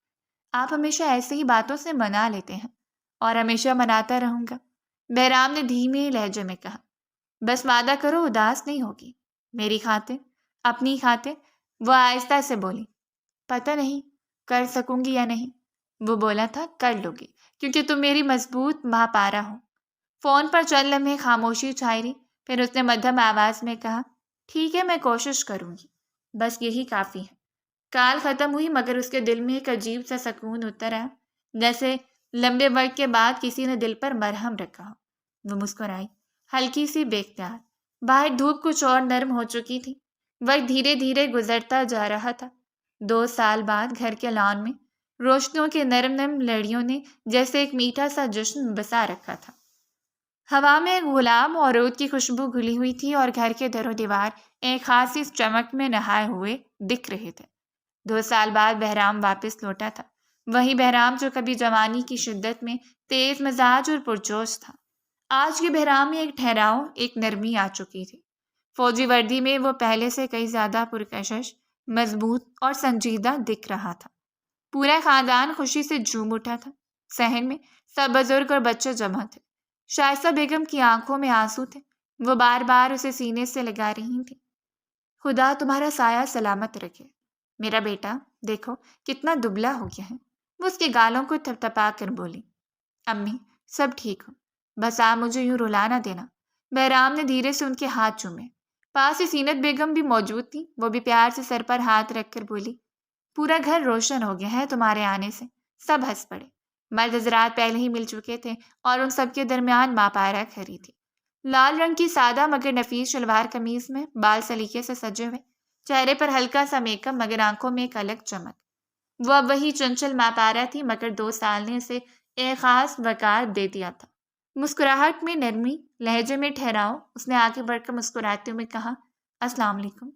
آپ ہمیشہ ایسے ہی باتوں سے منا لیتے ہیں اور ہمیشہ مناتا رہوں گا، بہرام نے دھیمے لہجے میں کہا۔ بس وعدہ کرو اداس نہیں ہوگی میری خاطر، اپنی خاطر۔ وہ آہستہ سے بولی، پتہ نہیں کر سکوں گی یا نہیں۔ وہ بولا تھا کر لو گی، کیونکہ تم میری مضبوط ماں پارا ہو۔ فون پر چند لمحے خاموشی چھائی رہی، پھر اس نے مدھم آواز میں کہا، ٹھیک ہے میں کوشش کروں گی، بس یہی کافی ہے۔ کال ختم ہوئی مگر اس کے دل میں ایک عجیب سا سکون اتر آیا، جیسے لمبے وقت کے بعد کسی نے دل پر مرہم رکھا ہو۔ وہ مسکرائی، ہلکی سی بے اختیار۔ باہر دھوپ کچھ اور نرم ہو چکی تھی، وقت دھیرے دھیرے گزرتا جا رہا تھا۔ 2 سال بعد گھر کے لان میں روشنیوں کے نرم نرم لڑیوں نے جیسے ایک میٹھا سا جشن بسا رکھا تھا۔ ہوا میں گلاب اور عود کی خوشبو گھلی ہوئی تھی اور گھر کے در و دیوار ایک خاصی چمک میں نہائے ہوئے دکھ رہے تھے۔ 2 سال بعد بہرام واپس لوٹا تھا، وہی بہرام جو کبھی جوانی کی شدت میں تیز مزاج اور پرجوش تھا۔ آج کے بہرام میں ایک ٹھہراؤ، ایک نرمی آ چکی تھی۔ فوجی وردی میں وہ پہلے سے کئی زیادہ پرکشش، مضبوط اور سنجیدہ دکھ رہا تھا۔ پورا خاندان خوشی سے جھوم اٹھا تھا۔ صحن میں سب بزرگ اور بچے جمع تھے۔ شائستہ بیگم کی آنکھوں میں آنسو تھے، وہ بار بار اسے سینے سے لگا رہی تھی۔ خدا تمہارا سایہ سلامت رکھے میرا بیٹا، دیکھو کتنا دبلا ہو گیا ہے۔ وہ اس کے گالوں کو تھپتھپا کر بولی، امی سب ٹھیک ہو، بس آپ مجھے یوں رلا نہ دینا۔ بہرام نے دھیرے سے ان کے ہاتھ چومے۔ پاس ہی زینت بیگم بھی موجود تھی، وہ بھی پیار سے سر پر ہاتھ رکھ کر بولی، پورا گھر روشن ہو گیا ہے تمہارے آنے سے۔ سب ہنس پڑے۔ مرد حضرات پہلے ہی مل چکے تھے اور ان سب کے درمیان ماں پارا کھڑی تھی، لال رنگ کی سادہ مگر نفیس شلوار قمیض میں، بال سلیقے سے سجے ہوئے، چہرے پر ہلکا سا میک اپ مگر آنکھوں میں ایک الگ چمک۔ وہ اب وہی چنچل ماں پارا تھی مگر 2 سال نے اسے ایک خاص وقار دے دیا تھا۔ مسکراہٹ میں نرمی، لہجے میں ٹھہراؤ، اس نے آگے بڑھ کر مسکراتے ہوئے کہا، السلام علیکم۔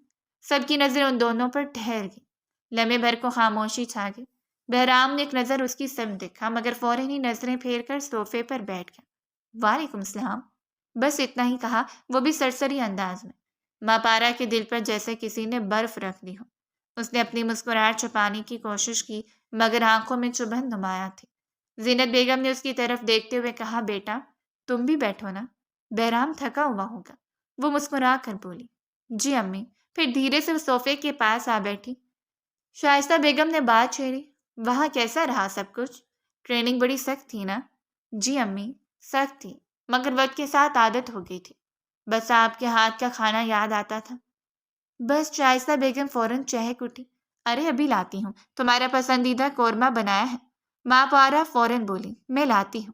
سب کی نظریں ان دونوں پر ٹھہر گئی۔ لمحے بھر کو خاموشی چھا گئی۔ بہرام نے ایک نظر اس کی سمت دیکھا مگر فوراً ہی نظریں پھیر کر صوفے پر بیٹھ گیا۔ وعلیکم السلام، بس اتنا ہی کہا، وہ بھی سرسری انداز میں۔ ماں پارا کے دل پر جیسے کسی نے برف رکھ دی ہو۔ اس نے اپنی مسکراہٹ چھپانے کی کوشش کی مگر آنکھوں میں چبھن نمایاں تھی۔ زینت بیگم نے اس کی طرف دیکھتے ہوئے کہا، بیٹا تم بھی بیٹھو نا، بہرام تھکا ہوا ہوگا۔ وہ مسکرا کر بولی، جی امی، پھر دھیرے سے صوفے کے پاس آ بیٹھی۔ شائستہ بیگم نے بات چھیڑی، وہاں کیسا رہا سب کچھ؟ ٹریننگ بڑی سخت تھی نا؟ جی امی، سخت تھی مگر وقت کے ساتھ عادت ہو گئی تھی۔ بس آپ کے ہاتھ کا کھانا یاد آتا تھا۔ بس شائستہ بیگم فوراً چہک اٹھی، ارے ابھی لاتی ہوں، تمہارا پسندیدہ قورمہ بنایا ہے۔ ماں پارا فوراً بولی، میں لاتی ہوں۔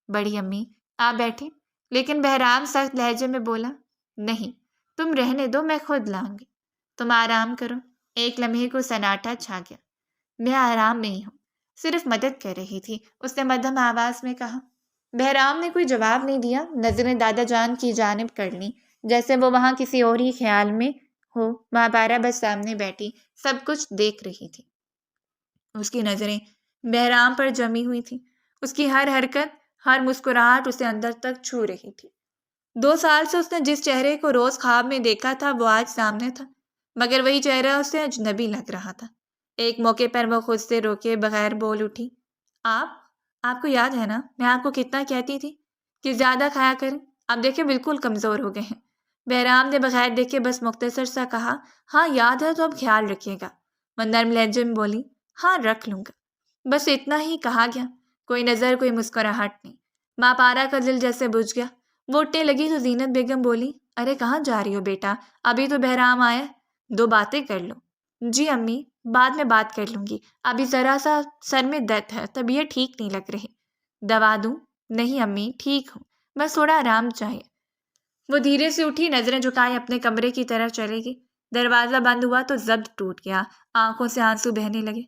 بڑی امی آپ بیٹھے، لیکن بہرام سخت لہجے میں بولا، نہیں تم رہنے دو، میں خود لاؤں گی، تم آرام کرو۔ ایک لمحے کو سناٹا چھا گیا۔ میں آرام میں ہی ہوں، صرف مدد کر رہی تھی، اس نے مدھم آواز میں کہا۔ بہرام نے کوئی جواب نہیں دیا، نظریں دادا جان کی جانب کر لیں جیسے وہ وہاں کسی اور ہی خیال میں ہو۔ ماں پارا بس سامنے بیٹھی سب کچھ دیکھ رہی تھی۔ اس کی نظریں بہرام پر جمی ہوئی تھی، اس کی ہر حرکت، ہر مسکراہٹ اسے اندر تک چھو رہی تھی۔ 2 سال سے اس نے جس چہرے کو روز خواب میں دیکھا تھا وہ آج سامنے تھا، مگر وہی چہرہ اسے اجنبی لگ رہا تھا۔ ایک موقع پر وہ خود سے روکے بغیر بول اٹھی، آپ کو یاد ہے نا میں آپ کو کتنا کہتی تھی کہ زیادہ کھایا کریں، اب دیکھیں بالکل کمزور ہو گئے ہیں۔ بہرام نے بغیر دیکھے بس مختصر سا کہا، ہاں یاد ہے تو اب خیال رکھیے گا۔ وہ نرم لہجے میں بولی، ہاں رکھ لوں گا۔ بس اتنا ہی کہا گیا، کوئی نظر کوئی مسکراہٹ نہیں۔ ماں پارا کا دل جیسے بجھ گیا۔ وہ اٹھنے لگی تو زینت بیگم بولی، ارے کہاں جا رہی ہو بیٹا، ابھی تو بہرام آیا، 2 باتیں کر لو۔ جی امی، بعد میں بات کر لوں گی، ابھی ذرا سا سر میں درد ہے، طبیعت ٹھیک نہیں لگ رہی۔ دوا دوں؟ نہیں امی ٹھیک ہوں، بس تھوڑا آرام چاہیے۔ وہ دھیرے سے اٹھی، نظریں جھکائے اپنے کمرے کی طرف چلے گی۔ دروازہ بند ہوا تو ضبط ٹوٹ گیا، آنکھوں سے آنسو بہنے لگے۔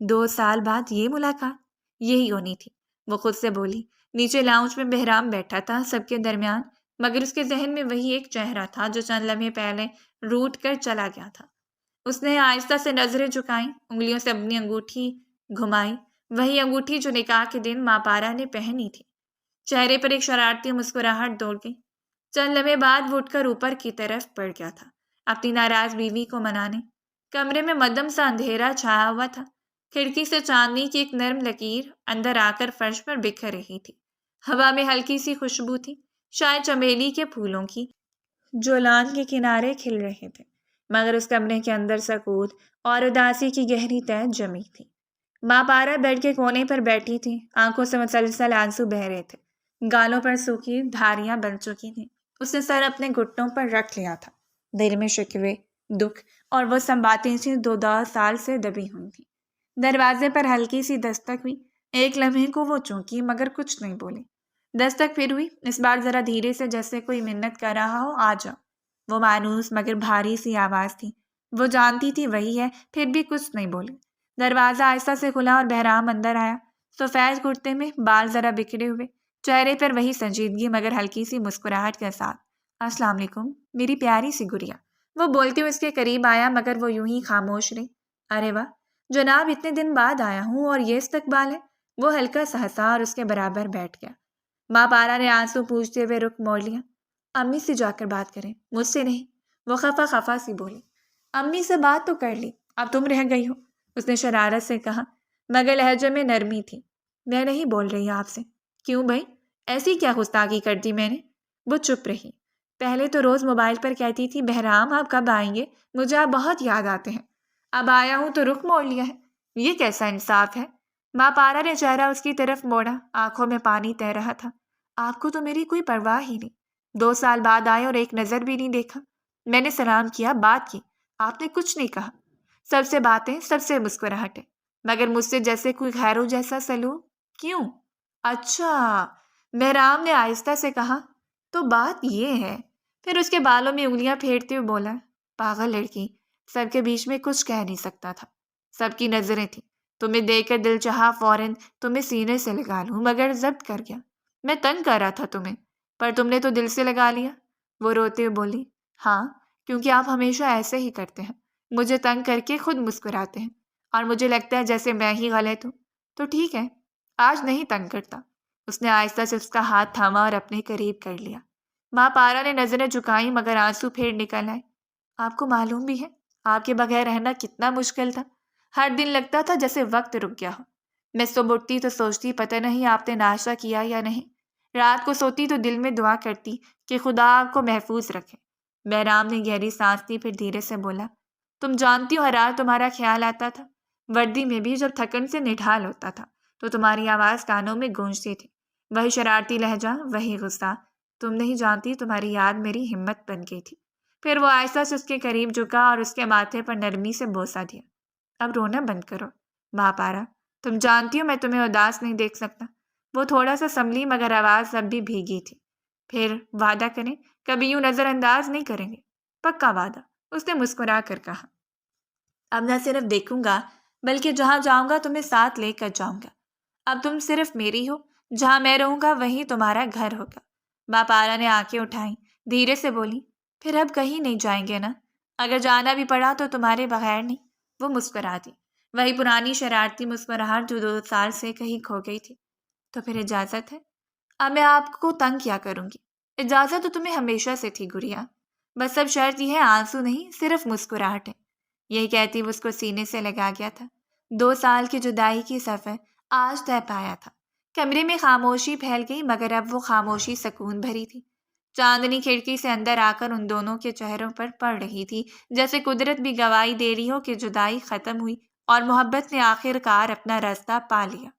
2 سال بعد یہ ملاقات، یہی ہونی تھی، وہ خود سے بولی۔ نیچے لاؤنج میں بہرام بیٹھا تھا سب کے درمیان، مگر اس کے ذہن میں وہی ایک چہرہ تھا جو چند لمحے پہلے روٹ کر چلا گیا تھا۔ اس نے آہستہ سے نظریں جھکائیں، انگلیوں سے اپنی انگوٹھی گھمائی، وہی انگوٹھی جو نکاح کے دن ماں پارا نے پہنی تھی۔ چہرے پر ایک شرارتی مسکراہٹ دوڑ گئی۔ چند لمحے بعد وہ اٹھ کر اوپر کی طرف بڑھ گیا تھا اپنی ناراض بیوی کو منانے۔ کمرے میں مدھم سا اندھیرا چھایا ہوا تھا، کھڑکی سے چاندنی کی ایک نرم لکیر اندر آ کر فرش پر بکھر رہی تھی۔ ہوا میں ہلکی سی خوشبو تھی، شاید چمیلی کے پھولوں کی جو لان کے کنارے کھل رہے تھے، مگر اس کمرے کے اندر سکوت اور اداسی کی گہری تہ جمی تھی۔ ماں پارا بیڈ کے کونے پر بیٹھی تھی، آنکھوں سے مسلسل آنسو بہہ رہے تھے، گالوں پر سوکھی دھاریاں بن چکی تھیں۔ اس نے سر اپنے گھٹنوں پر رکھ لیا تھا، دل میں شکوے، دکھ اور وہ سب باتیں تھیں 2 سال سے دبی ہوئی تھیں۔ دروازے پر ہلکی سی دستک ہوئی، ایک لمحے کو وہ چونکی مگر کچھ نہیں بولی۔ دستک پھر ہوئی، اس بار ذرا دھیرے سے جیسے کوئی منت کر رہا ہو، آ جاؤ۔ وہ مانوس مگر بھاری سی آواز تھی، وہ جانتی تھی وہی ہے، پھر بھی کچھ نہیں بولی۔ دروازہ آہستہ سے کھلا اور بہرام اندر آیا، سفید کرتے میں، بال ذرا بکھرے ہوئے، چہرے پر وہی سنجیدگی مگر ہلکی سی مسکراہٹ کے ساتھ۔ السلام علیکم میری پیاری سی گڑیا۔ وہ بولتے ہوئے اس کے قریب آیا مگر وہ یوں ہی خاموش رہی۔ ارے واہ جناب، اتنے دن بعد آیا ہوں اور یہ استقبال ہے۔ وہ ہلکا سا ہنسا اور اس کے برابر بیٹھ گیا۔ ماں پارا نے آنسو پوچھتے ہوئے رخ موڑ لیا۔ امی سے جا کر بات کریں، مجھ سے نہیں، وہ خفا خفا سی بولی۔ امی سے بات تو کر لی، اب تم رہ گئی ہو، اس نے شرارت سے کہا، مگر لہجے میں نرمی تھی۔ میں نہیں بول رہی آپ سے۔ کیوں بھائی، ایسی کیا گستاخی کر دی میں نے؟ وہ چپ رہی۔ پہلے تو روز موبائل پر کہتی تھی، بہرام آپ کب آئیں گے، مجھے آپ بہت یاد آتے ہیں۔ اب آیا ہوں تو رخ موڑ لیا ہے، یہ کیسا انصاف ہے؟ ماں پارا نے چہرہ اس کی طرف موڑا، آنکھوں میں پانی تہ رہا تھا۔ آپ کو تو میری کوئی پرواہ ہی نہیں. 2 سال بعد آئے اور ایک نظر بھی نہیں دیکھا. میں نے سلام کیا، بات کی، آپ نے کچھ نہیں کہا. سب سے باتیں، سب سے مسکراہٹیں، مگر مجھ سے جیسے کوئی غیروں جیسا سلوک. کیوں؟ اچھا، مہرام نے آہستہ سے کہا. تو بات یہ ہے. پھر اس کے بالوں میں انگلیاں پھیرتے ہوئے بولا. پاگل لڑکی، سب کے بیچ میں کچھ کہہ نہیں سکتا تھا. سب کی نظریں تھیں. تمہیں دیکھ کر دل چاہا فوراً تمہیں سینے سے لگا لوں، مگر ضبط کر گیا. میں تنگ کر رہا تھا تمہیں، پر تم نے تو دل سے لگا لیا. وہ روتے ہوئے بولی. ہاں، کیونکہ آپ ہمیشہ ایسے ہی کرتے ہیں، مجھے تنگ کر کے خود مسکراتے ہیں، اور مجھے لگتا ہے جیسے میں ہی غلط ہوں. تو ٹھیک ہے، آج نہیں تنگ کرتا. اس نے آہستہ سے اس کا ہاتھ تھاما اور اپنے قریب کر لیا. ماں پارا نے نظریں جھکائیں مگر آنسو پھر نکل آئے. آپ کو معلوم بھی ہے آپ کے بغیر رہنا کتنا مشکل تھا. ہر دن لگتا تھا جیسے وقت رک گیا ہو. میں صبح اٹھتی تو سوچتی پتہ نہیں آپ نے ناشتہ کیا یا نہیں. رات کو سوتی تو دل میں دعا کرتی کہ خدا آپ کو محفوظ رکھے. بہرام نے گہری سانس لی، پھر دھیرے سے بولا. تم جانتی ہو ہر رات تمہارا خیال آتا تھا. وردی میں بھی جب تھکن سے نڈھال ہوتا تھا تو تمہاری آواز کانوں میں گونجتی تھی. وہی شرارتی لہجہ، وہی غصہ. تم نہیں جانتی تمہاری یاد میری ہمت بن گئی تھی. پھر وہ آہستہ سے اس کے قریب جھکا اور اس کے ماتھے پر نرمی سے بوسہ دیا. اب رونا بند کرو ماں پارا، تم جانتی ہو میں تمہیں اداس نہیں دیکھ سکتا. وہ تھوڑا سا سنبھلی مگر آواز اب بھی بھیگی تھی. پھر وعدہ کریں کبھی یوں نظر انداز نہیں کریں گے. پکا وعدہ، اس نے مسکرا کر کہا. اب نہ صرف دیکھوں گا بلکہ جہاں جاؤں گا تمہیں ساتھ لے کر جاؤں گا. اب تم صرف میری ہو، جہاں میں رہوں گا وہیں تمہارا گھر ہوگا. ماں پارا نے آنکھیں اٹھائیں، دھیرے سے بولی. پھر اب کہیں نہیں جائیں گے نا؟ اگر جانا بھی پڑا تو تمہارے بغیر نہیں. وہ مسکرا دی، وہی پرانی شرارتی مسکراہٹ جو 2 سال سے کہیں کھو گئی تھی. تو پھر اجازت ہے؟ اب میں آپ کو تنگ کیا کروں گی؟ اجازت تو تمہیں ہمیشہ سے تھی گڑیا، بس اب شرط یہ ہے آنسو نہیں، صرف مسکراہٹ ہے. یہی کہتی وہ اس کو سینے سے لگا گیا تھا. 2 سال کی جدائی کی سفر آج طے پایا تھا. کمرے میں خاموشی پھیل گئی مگر اب وہ خاموشی سکون بھری تھی. چاندنی کھڑکی سے اندر آ کر ان دونوں کے چہروں پر پڑ رہی تھی، جیسے قدرت بھی گواہی دے رہی ہو کہ جدائی ختم ہوئی اور محبت نے آخر کار اپنا راستہ پا لیا.